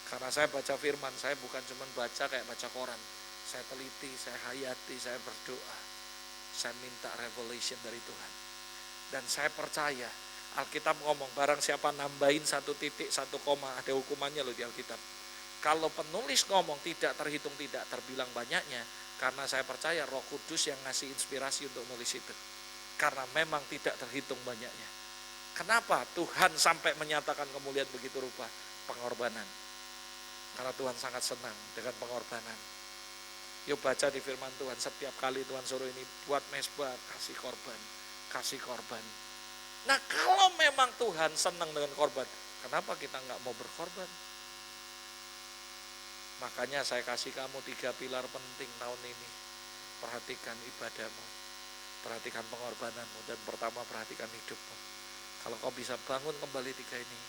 Karena saya baca firman, saya bukan cuma baca kayak baca koran. Saya teliti, saya hayati, saya berdoa. Saya minta revelation dari Tuhan. Dan saya percaya, Alkitab ngomong, barang siapa nambahin 1 titik, 1 koma, ada hukumannya loh di Alkitab. Kalau penulis ngomong tidak terhitung, tidak terbilang banyaknya, karena saya percaya Roh Kudus yang ngasih inspirasi untuk nulis itu. Karena memang tidak terhitung banyaknya. Kenapa Tuhan sampai menyatakan kemuliaan begitu rupa? Pengorbanan. Karena Tuhan sangat senang dengan pengorbanan. Yuk baca di firman Tuhan, setiap kali Tuhan suruh ini buat mezbah, kasih korban, kasih korban. Nah kalau memang Tuhan senang dengan korban, kenapa kita nggak mau berkorban? Makanya saya kasih kamu 3 pilar penting tahun ini. Perhatikan ibadahmu, perhatikan pengorbananmu, dan pertama perhatikan hidupmu. Kalau kau bisa bangun kembali 3 ini,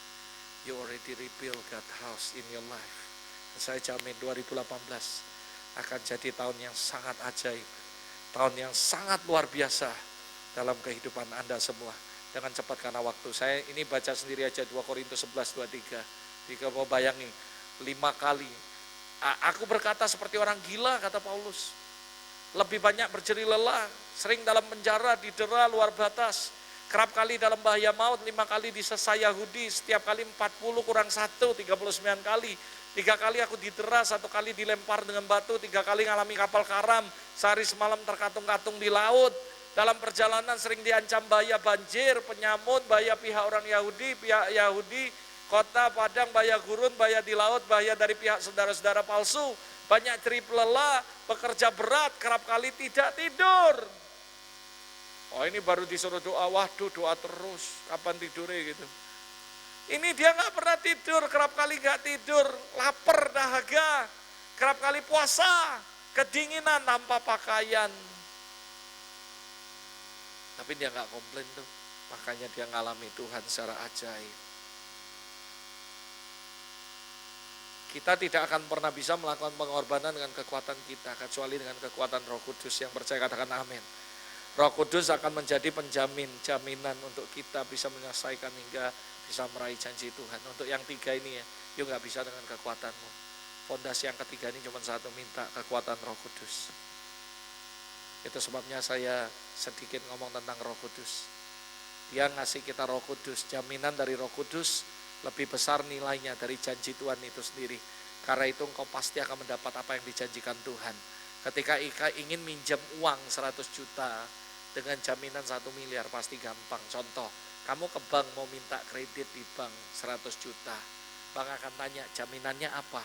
you already rebuild God's house in your life. Saya jamin 2018 akan jadi tahun yang sangat ajaib, tahun yang sangat luar biasa dalam kehidupan Anda semua. Dengan cepat karena waktu, saya ini baca sendiri aja 2 Korintus 11, 23. Jika mau bayangi 5 kali, aku berkata seperti orang gila, kata Paulus. Lebih banyak berjeri lelah, sering dalam penjara, didera luar batas. Kerap kali dalam bahaya maut, 5 kali disesat Yahudi, setiap kali 40 kurang 1, 39 kali. 3 kali aku didera, 1 kali dilempar dengan batu, 3 kali ngalami kapal karam, sehari semalam terkatung-katung di laut. Dalam perjalanan sering diancam bahaya banjir, penyamut, bahaya pihak orang Yahudi, kota padang, bahaya gurun, bahaya di laut, bahaya dari pihak saudara-saudara palsu. Banyak jerih lelah, bekerja berat, kerap kali tidak tidur. Oh ini baru disuruh doa, waduh doa terus, kapan tidurnya gitu. Ini dia gak pernah tidur, kerap kali gak tidur, lapar, dahaga, kerap kali puasa, kedinginan tanpa pakaian. Tapi dia gak komplain tuh, makanya dia ngalami Tuhan secara ajaib. Kita tidak akan pernah bisa melakukan pengorbanan dengan kekuatan kita, kecuali dengan kekuatan Roh Kudus. Yang percaya katakan amin. Roh Kudus akan menjadi jaminan untuk kita bisa menyelesaikan hingga bisa meraih janji Tuhan. Untuk yang 3 ini ya, yuk gak bisa dengan kekuatanmu. Fondasi yang ketiga ini cuma satu, minta kekuatan Roh Kudus. Itu sebabnya saya sedikit ngomong tentang Roh Kudus. Dia ngasih kita Roh Kudus, jaminan dari Roh Kudus lebih besar nilainya dari janji Tuhan itu sendiri. Karena itu engkau pasti akan mendapat apa yang dijanjikan Tuhan. Ketika ingin minjam uang 100 juta dengan jaminan 1 miliar pasti gampang. Contoh, kamu ke bank mau minta kredit di bank 100 juta. Bank akan tanya, jaminannya apa?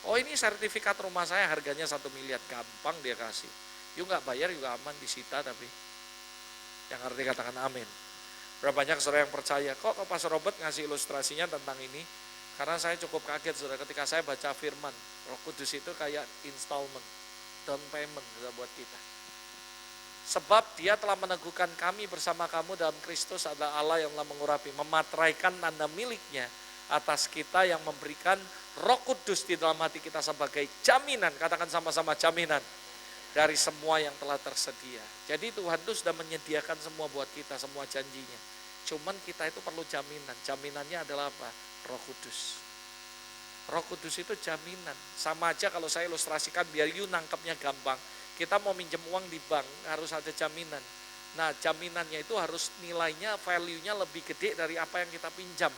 Oh, ini sertifikat rumah saya harganya 1 miliar, gampang dia kasih. Yuk nggak bayar juga aman, disita tapi. Yang ngerti katakan amin. Berapa banyak saudara yang percaya, kok Pastor Robert ngasih ilustrasinya tentang ini? Karena saya cukup kaget saudara ketika saya baca firman, Roh Kudus itu kayak installment, down payment buat kita. Sebab dia telah meneguhkan kami bersama kamu dalam Kristus adalah Allah yang telah mengurapi, memateraikan tanda miliknya atas kita yang memberikan Roh Kudus di dalam hati kita sebagai jaminan, katakan sama-sama jaminan, dari semua yang telah tersedia. Jadi Tuhan itu sudah menyediakan semua buat kita, semua janjinya. Cuman kita itu perlu jaminan. Jaminannya adalah apa? Roh Kudus. Roh Kudus itu jaminan. Sama aja kalau saya ilustrasikan biar you nangkepnya gampang. Kita mau minjem uang di bank harus ada jaminan. Nah, jaminannya itu harus nilainya, value-nya lebih gede dari apa yang kita pinjam.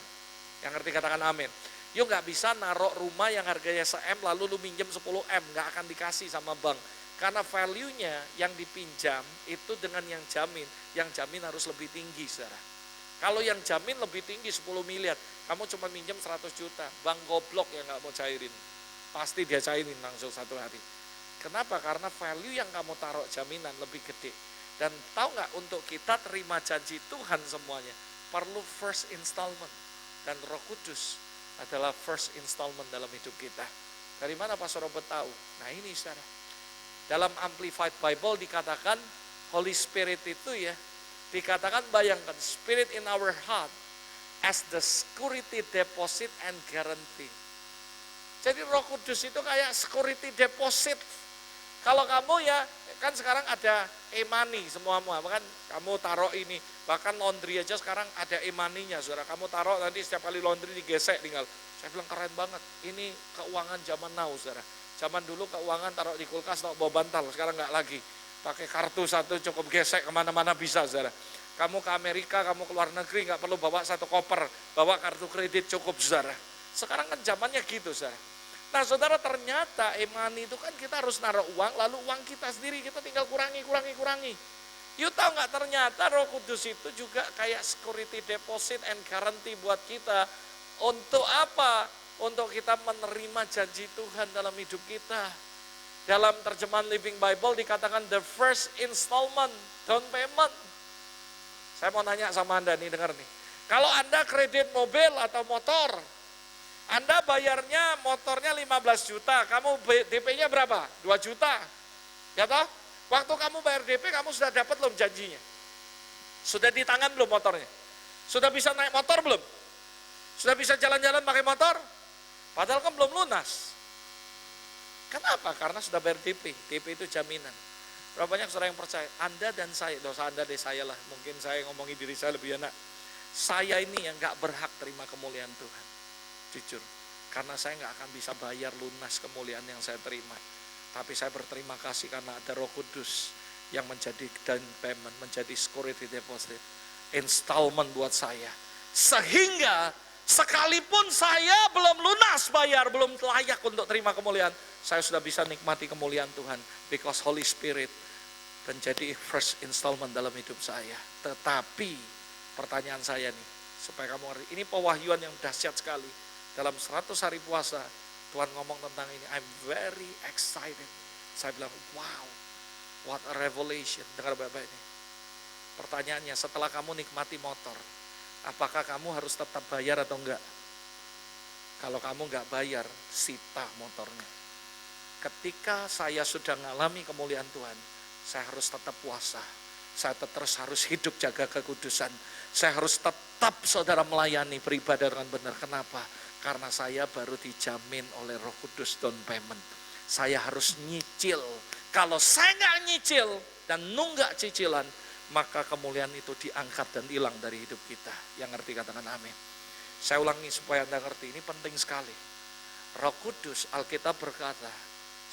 Yang ngerti katakan amin. You nggak bisa naruh rumah yang harganya 1M lalu lu minjem 10M, nggak akan dikasih sama bank. Karena value-nya yang dipinjam itu dengan yang jamin harus lebih tinggi, saudara. Kalau yang jamin lebih tinggi 10 miliar, kamu cuma minjem 100 juta, bank goblok yang nggak mau cairin. Pasti dia cairin langsung satu hari. Kenapa? Karena value yang kamu taruh jaminan lebih gede. Dan tahu nggak, untuk kita terima janji Tuhan semuanya, perlu first installment. Dan Roh Kudus adalah first installment dalam hidup kita. Dari mana Pastor Robert tahu? Nah ini saudara. Dalam Amplified Bible dikatakan Holy Spirit itu ya, dikatakan bayangkan Spirit in our heart as the security deposit and guarantee. Jadi Roh Kudus itu kayak security deposit. Kalau kamu ya, kan sekarang ada e-money semua, bahkan kamu taruh ini, bahkan laundry aja sekarang ada e-money-nya, saudara. Kamu taruh nanti setiap kali laundry digesek tinggal. Saya bilang keren banget, ini keuangan zaman now, saudara. Zaman dulu keuangan taruh di kulkas, taruh bawa bantal, sekarang nggak lagi. Pakai kartu satu cukup gesek kemana-mana bisa, saudara. Kamu ke Amerika, kamu ke luar negeri, nggak perlu bawa satu koper, bawa kartu kredit cukup, saudara. Sekarang kan zamannya gitu, saudara. Nah saudara, ternyata e-money itu kan kita harus naruh uang, lalu uang kita sendiri kita tinggal kurangi. You tahu nggak, ternyata Roh Kudus itu juga kayak security deposit and guarantee buat kita. Untuk apa? Untuk kita menerima janji Tuhan dalam hidup kita. Dalam terjemahan Living Bible dikatakan the first installment, down payment. Saya mau nanya sama Anda nih, dengar nih. Kalau Anda kredit mobil atau motor, Anda bayarnya motornya 15 juta, kamu DP-nya berapa? 2 juta. Ya toh? Waktu kamu bayar DP, kamu sudah dapat belum janjinya? Sudah di tangan belum motornya? Sudah bisa naik motor belum? Sudah bisa jalan-jalan pakai motor? Padahal kan belum lunas. Kenapa? Karena sudah bayar DP. DP itu jaminan. Berapa banyak saudara yang percaya? Anda dan saya, dosa Anda deh saya lah. Mungkin saya ngomongin diri saya lebih enak. Saya ini yang gak berhak terima kemuliaan Tuhan. Jujur, karena saya nggak akan bisa bayar lunas kemuliaan yang saya terima. Tapi saya berterima kasih karena ada Roh Kudus yang menjadi down payment, menjadi security deposit, installment buat saya. Sehingga sekalipun saya belum lunas bayar, belum layak untuk terima kemuliaan, saya sudah bisa nikmati kemuliaan Tuhan. Because Holy Spirit menjadi first installment dalam hidup saya. Tetapi pertanyaan saya nih, supaya kamu ngerti, ini pewahyuan yang dahsyat sekali. Dalam 100 hari puasa, Tuhan ngomong tentang ini. I'm very excited. Saya bilang, wow, what a revelation. Dengar Bapak ini. Pertanyaannya, setelah kamu nikmati motor, apakah kamu harus tetap bayar atau enggak? Kalau kamu enggak bayar, sita motornya. Ketika saya sudah mengalami kemuliaan Tuhan, saya harus tetap puasa. Saya terus harus hidup jaga kekudusan. Saya harus tetap saudara melayani beribadah dengan benar. Kenapa? Karena saya baru dijamin oleh Roh Kudus down payment. Saya harus nyicil. Kalau saya nggak nyicil dan nunggak cicilan, maka kemuliaan itu diangkat dan hilang dari hidup kita. Yang ngerti katakan amin. Saya ulangi supaya Anda ngerti, ini penting sekali. Roh Kudus, Alkitab berkata,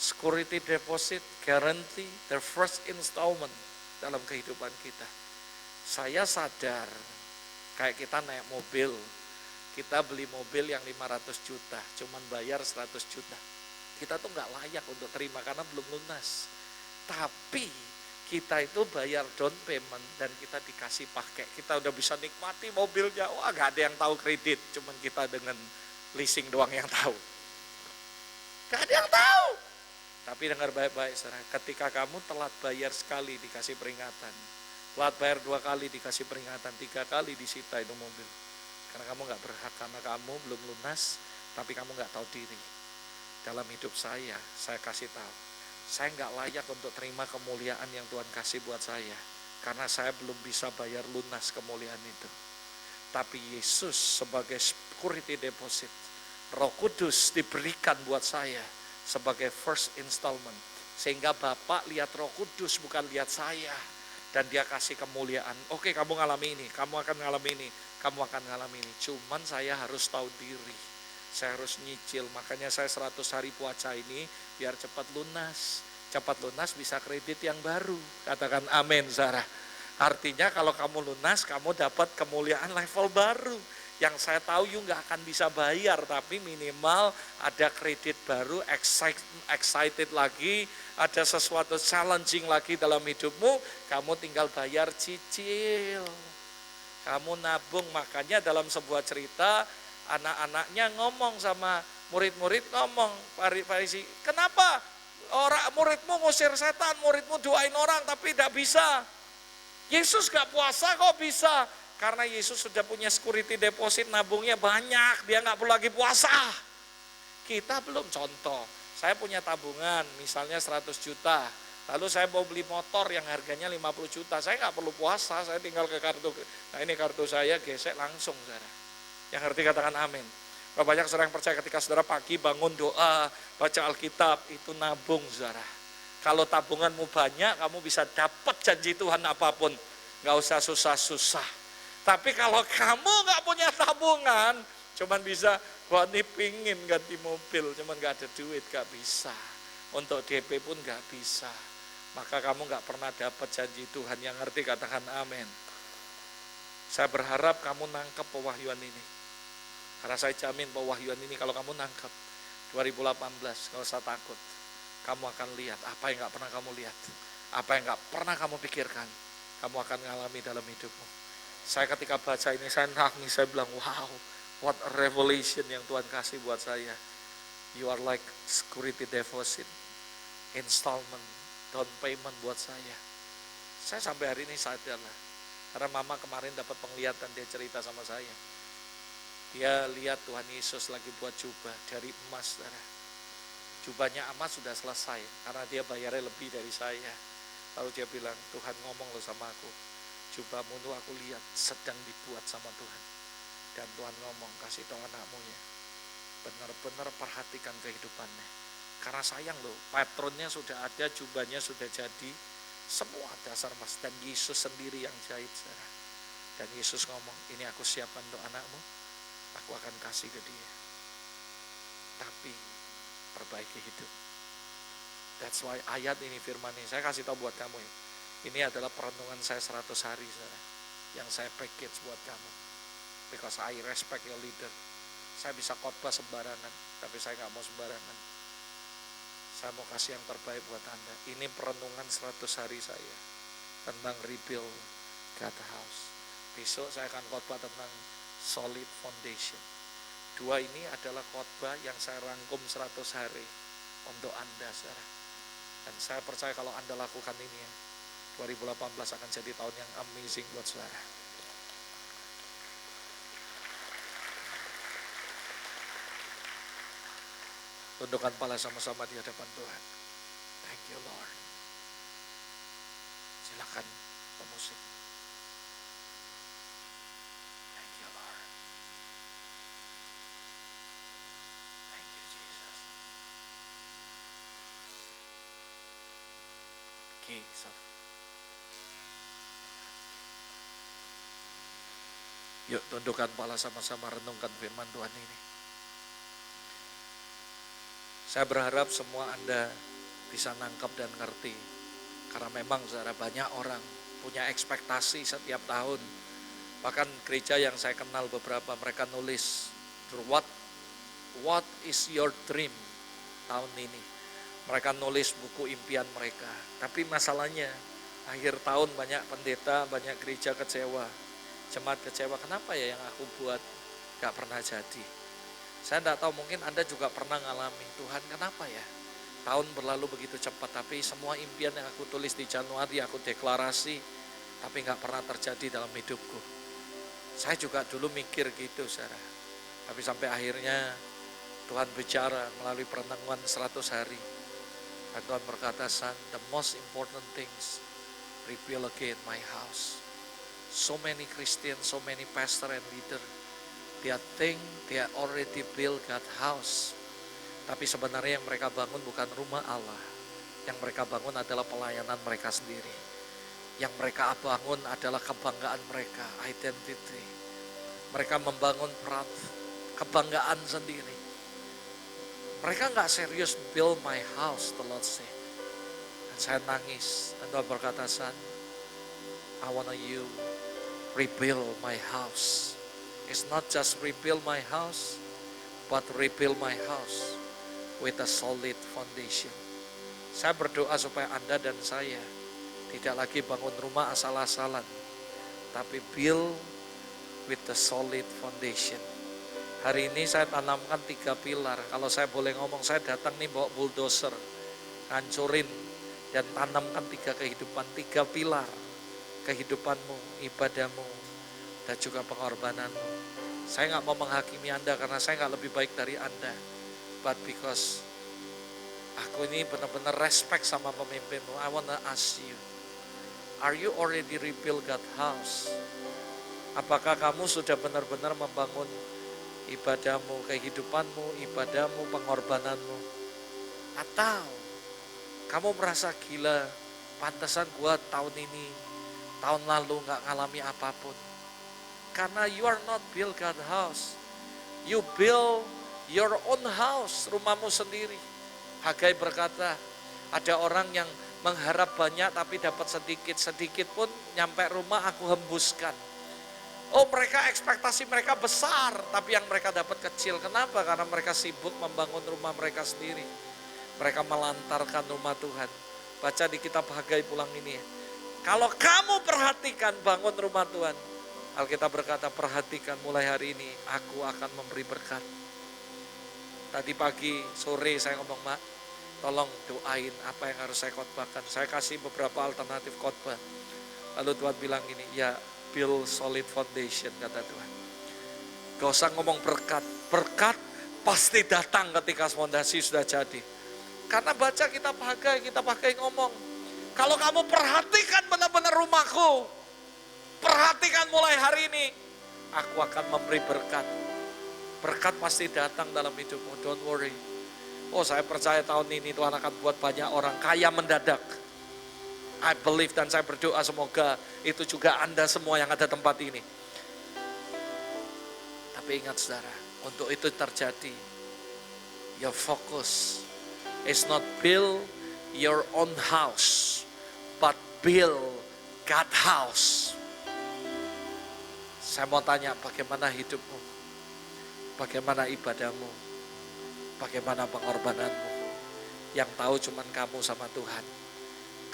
security deposit, guarantee, the first installment dalam kehidupan kita. Saya sadar, kayak kita naik mobil, Kita beli mobil yang 500 juta, cuman bayar 100 juta. Kita tuh nggak layak untuk terima karena belum lunas. Tapi kita itu bayar down payment dan kita dikasih pakai. Kita udah bisa nikmati mobilnya. Wah, nggak ada yang tahu kredit, cuman kita dengan leasing doang yang tahu. Nggak ada yang tahu. Tapi dengar baik-baik, saudara, ketika kamu telat bayar sekali dikasih peringatan, telat bayar 2 kali dikasih peringatan, 3 kali disita itu mobil. Karena kamu nggak berhak, karena kamu belum lunas, tapi kamu nggak tahu diri. Dalam hidup saya kasih tahu, saya nggak layak untuk terima kemuliaan yang Tuhan kasih buat saya, karena saya belum bisa bayar lunas kemuliaan itu. Tapi Yesus sebagai security deposit, Roh Kudus diberikan buat saya sebagai first installment, sehingga Bapak lihat Roh Kudus bukan lihat saya, dan dia kasih kemuliaan. Oke, kamu ngalami ini, kamu akan ngalami ini, kamu akan ngalami ini. Cuman saya harus tahu diri, saya harus nyicil. Makanya saya 100 hari puasa ini biar cepat lunas. Cepat lunas bisa kredit yang baru. Katakan amin, Sarah. Artinya kalau kamu lunas, kamu dapat kemuliaan level baru. Yang saya tahu you nggak akan bisa bayar, tapi minimal ada kredit baru, excited lagi, ada sesuatu challenging lagi dalam hidupmu, kamu tinggal bayar cicil. Kamu nabung. Makanya dalam sebuah cerita, anak-anaknya ngomong sama murid-murid, ngomong, Farisi, kenapa orang muridmu ngusir setan, muridmu doain orang tapi tidak bisa. Yesus gak puasa kok bisa? Karena Yesus sudah punya security deposit, nabungnya banyak, dia gak perlu lagi puasa. Kita belum. Contoh, saya punya tabungan misalnya 100 juta, lalu saya mau beli motor yang harganya 50 juta, saya gak perlu puasa, saya tinggal ke kartu, nah ini kartu saya, gesek langsung, saudara. Yang ngerti katakan amin. Banyak saudara yang percaya ketika saudara pagi bangun doa, baca Alkitab, itu nabung, saudara. Kalau tabunganmu banyak, kamu bisa dapat janji Tuhan apapun, gak usah susah-susah. Tapi kalau kamu gak punya tabungan, cuman bisa, wah ini pingin ganti mobil, cuman gak ada duit, gak bisa. Untuk DP pun gak bisa. Maka kamu gak pernah dapat janji Tuhan. Yang ngerti katakan amin. Saya berharap kamu nangkep pewahyuan ini. Karena saya jamin pewahyuan ini kalau kamu nangkep 2018, gak usah takut. Kamu akan lihat apa yang gak pernah kamu lihat. Apa yang gak pernah kamu pikirkan, kamu akan ngalami dalam hidupmu. Saya ketika baca ini, saya nangis, saya bilang, wow, what a revelation yang Tuhan kasih buat saya. You are like security deposit, installment, down payment buat saya. Saya sampai hari ini sadar lah. Karena mama kemarin dapat penglihatan, dia cerita sama saya. Dia lihat Tuhan Yesus lagi buat jubah dari emas, saudara. Jubahnya emas sudah selesai, karena dia bayarnya lebih dari saya. Lalu dia bilang, Tuhan ngomong loh sama aku, jubahmu itu aku lihat sedang dibuat sama Tuhan. Dan Tuhan ngomong, kasih tahu anakmu ya, benar-benar perhatikan kehidupannya. Karena sayang loh, patronnya sudah ada, jubahnya sudah jadi, semua dasar emas. Dan Yesus sendiri yang jahit, saudara. Dan Yesus ngomong, ini aku siapkan untuk anakmu, aku akan kasih ke dia. Tapi perbaiki hidup. That's why ayat ini, firman ini, saya kasih tahu buat kamu ya. Ini adalah perenungan saya 100 hari, saudara, yang saya package buat kamu. Because I respect your leader. Saya bisa khotbah sembarangan, tapi saya gak mau sembarangan. Saya mau kasih yang terbaik buat Anda. Ini perenungan 100 hari saya tentang rebuild God house. Besok saya akan khotbah tentang solid foundation. 2 ini adalah khotbah yang saya rangkum 100 hari untuk Anda, saudara. Dan saya percaya kalau Anda lakukan ini ya, 2018 akan jadi tahun yang amazing buat saudara. Tundukkan kepala sama-sama di hadapan Tuhan. Thank you Lord. Silakan pemusik. Thank you Lord. Thank you Jesus. Okay, so yuk tundukkan kepala sama-sama, renungkan firman Tuhan ini. Saya berharap semua Anda bisa nangkep dan ngerti. Karena memang saudara, banyak orang punya ekspektasi setiap tahun. Bahkan gereja yang saya kenal beberapa, mereka nulis, what is your dream tahun ini. Mereka nulis buku impian mereka. Tapi masalahnya, akhir tahun banyak pendeta, banyak gereja kecewa. Jemaat kecewa, kenapa ya yang aku buat gak pernah jadi. Saya tidak tahu, mungkin Anda juga pernah ngalami, Tuhan kenapa ya. Tahun berlalu begitu cepat, tapi semua impian yang aku tulis di Januari, aku deklarasi, tapi gak pernah terjadi dalam hidupku. Saya juga dulu mikir gitu, saudara. Tapi sampai akhirnya Tuhan bicara melalui pertemuan 100 hari. Dan Tuhan berkata, son, the most important things, rebuild again my house. So many Christians, so many pastor and leader, they think they already built God's house. Tapi sebenarnya yang mereka bangun bukan rumah Allah. Yang mereka bangun adalah pelayanan mereka sendiri. Yang mereka bangun adalah kebanggaan mereka, identity. Mereka membangun peran, kebanggaan sendiri. Mereka nggak serius build my house, the Lord say. Dan saya nangis. Dan Tuhan berkata, son, I want you rebuild my house. It's not just rebuild my house, but rebuild my house with a solid foundation. Saya berdoa supaya Anda dan saya tidak lagi bangun rumah asal-asalan, tapi build with the solid foundation. Hari ini saya tanamkan 3 pilar. Kalau saya boleh ngomong, saya datang nih bawa bulldozer, hancurin dan tanamkan 3 kehidupan, 3 pilar. Kehidupanmu, ibadahmu, dan juga pengorbananmu. Saya nggak mau menghakimi Anda karena saya nggak lebih baik dari Anda. But because aku ini benar-benar respect sama pemimpinmu, I wanna ask you, are you already rebuild God's house? Apakah kamu sudah benar-benar membangun ibadahmu, kehidupanmu, ibadahmu, pengorbananmu? Atau kamu merasa gila, pantesan gua tahun ini, tahun lalu gak ngalami apapun. Karena you are not build God's house. You build your own house, rumahmu sendiri. Hagai berkata, ada orang yang mengharap banyak tapi dapat sedikit. Sedikit pun nyampe rumah aku hembuskan. Oh, mereka ekspektasi mereka besar, tapi yang mereka dapat kecil. Kenapa? Karena mereka sibuk membangun rumah mereka sendiri. Mereka melantarkan rumah Tuhan. Baca di kitab Hagai pulang ini. Kalau kamu perhatikan bangun rumah Tuhan, Alkitab berkata, perhatikan mulai hari ini aku akan memberi berkat. Tadi pagi, sore saya ngomong, Mak, tolong doain apa yang harus saya khotbahkan. Saya kasih beberapa alternatif khotbah. Lalu Tuhan bilang gini, ya build solid foundation, kata Tuhan. Gak usah ngomong berkat. Berkat pasti datang ketika fondasi sudah jadi. Karena baca kitab Hagai, kita pakai ngomong. Kalau kamu perhatikan benar-benar rumahku, perhatikan mulai hari ini, aku akan memberi berkat. Berkat pasti datang dalam hidupmu, don't worry. Oh, saya percaya tahun ini Tuhan akan buat banyak orang kaya mendadak. I believe dan saya berdoa semoga itu juga Anda semua yang ada tempat ini. Tapi ingat saudara, untuk itu terjadi, your focus is not build your own house, but build God's house. Saya mau tanya, bagaimana hidupmu? Bagaimana ibadahmu? Bagaimana pengorbananmu? Yang tahu cuman kamu sama Tuhan.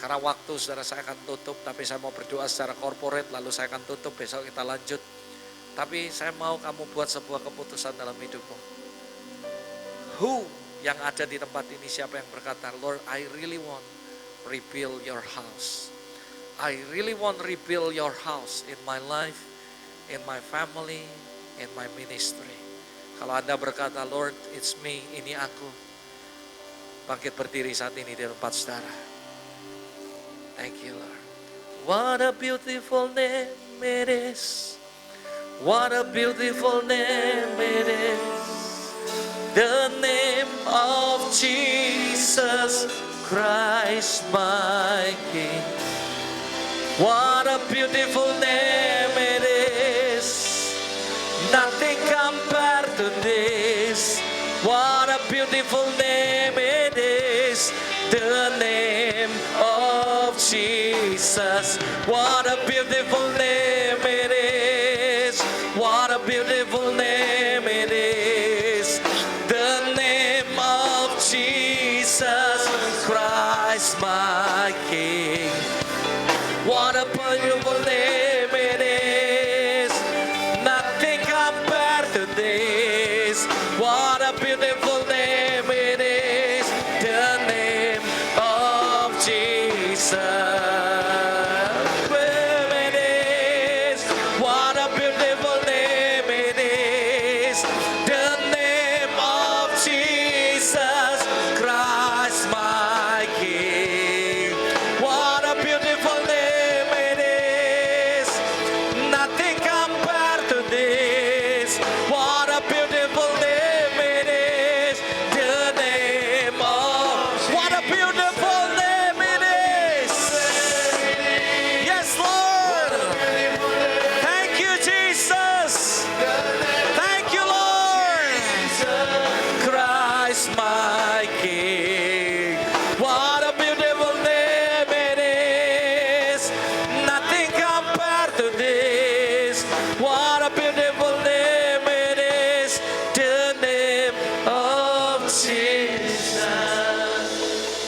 Karena waktu saudara saya akan tutup, tapi saya mau berdoa secara corporate, lalu saya akan tutup, besok kita lanjut. Tapi saya mau kamu buat sebuah keputusan dalam hidupmu. Who yang ada di tempat ini, siapa yang berkata, Lord, I really want rebuild your house. I really want rebuild your house in my life, in my family, in my ministry. Kalau Anda berkata, Lord, it's me, ini aku. Bangkit berdiri saat ini di tempat saudara. Thank you, Lord. What a beautiful name it is. What a beautiful name it is. The name of Jesus Christ, my King. What a beautiful name it is. Nothing compared to this. What a beautiful name it is. The name of Jesus. What a beautiful name it is. beautiful name it is. The name of Jesus Christ, my King. What a beautiful name it is. Nothing compared to this. What a beautiful name it is. The name of Jesus.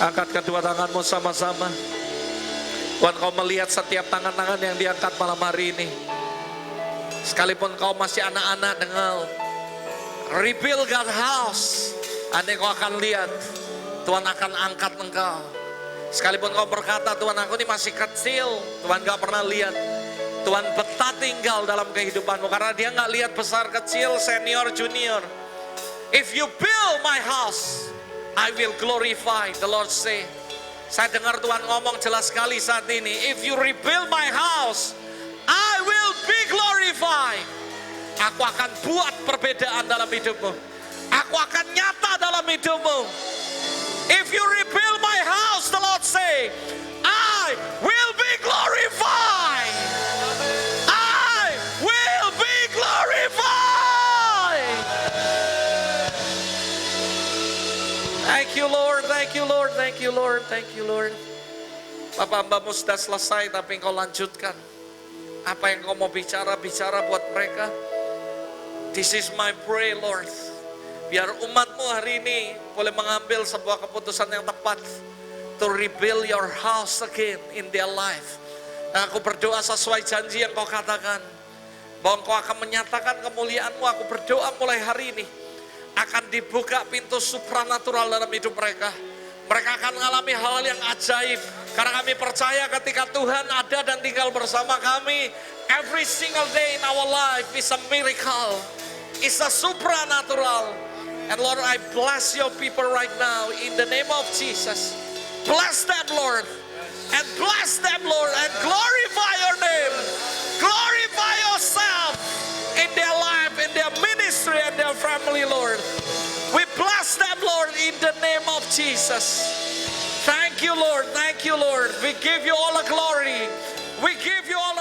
Angkat kedua tanganmu sama-sama. Tuhan, kau melihat setiap tangan-tangan yang diangkat malam hari ini. Sekalipun kau masih anak-anak dengan rebuild God house, andai kau akan lihat, Tuhan akan angkat engkau. Sekalipun kau berkata, Tuhan aku ini masih kecil, Tuhan gak pernah lihat. Tuhan betah tinggal dalam kehidupanmu, karena dia gak lihat besar kecil, senior, junior. If you build my house, I will glorify, the Lord say. Saya dengar Tuhan ngomong jelas sekali saat ini. If you rebuild my house, I will be glorified. Aku akan buat perbedaan dalam hidupmu. Aku akan nyata dalam hidupmu. If you rebuild my house, the Lord say, I will be glorified. I will be glorified. Thank you Lord, thank you Lord, thank you Lord, thank you Lord. Bapak hambamu sudah selesai, tapi engkau lanjutkan. Apa yang kau mau bicara buat mereka. This is my prayer Lord. Biar umatmu hari ini boleh mengambil sebuah keputusan yang tepat. To rebuild your house again in their life. Dan aku berdoa sesuai janji yang kau katakan. Bahwa engkau akan menyatakan kemuliaanmu. Aku berdoa mulai hari ini. Akan dibuka pintu supranatural dalam hidup mereka. Mereka akan mengalami hal yang ajaib. Karena kami percaya ketika Tuhan ada dan tinggal bersama kami, every single day in our life is a miracle. It's a supernatural. And Lord, I bless your people right now in the name of Jesus. Bless them, Lord. And bless them, Lord. And glorify your name. Glorify yourself in their life, in their ministry, and their family, Lord. We bless them, Lord, in the name of Jesus. Thank you, Lord. Thank you, Lord. We give you all the glory. We give you all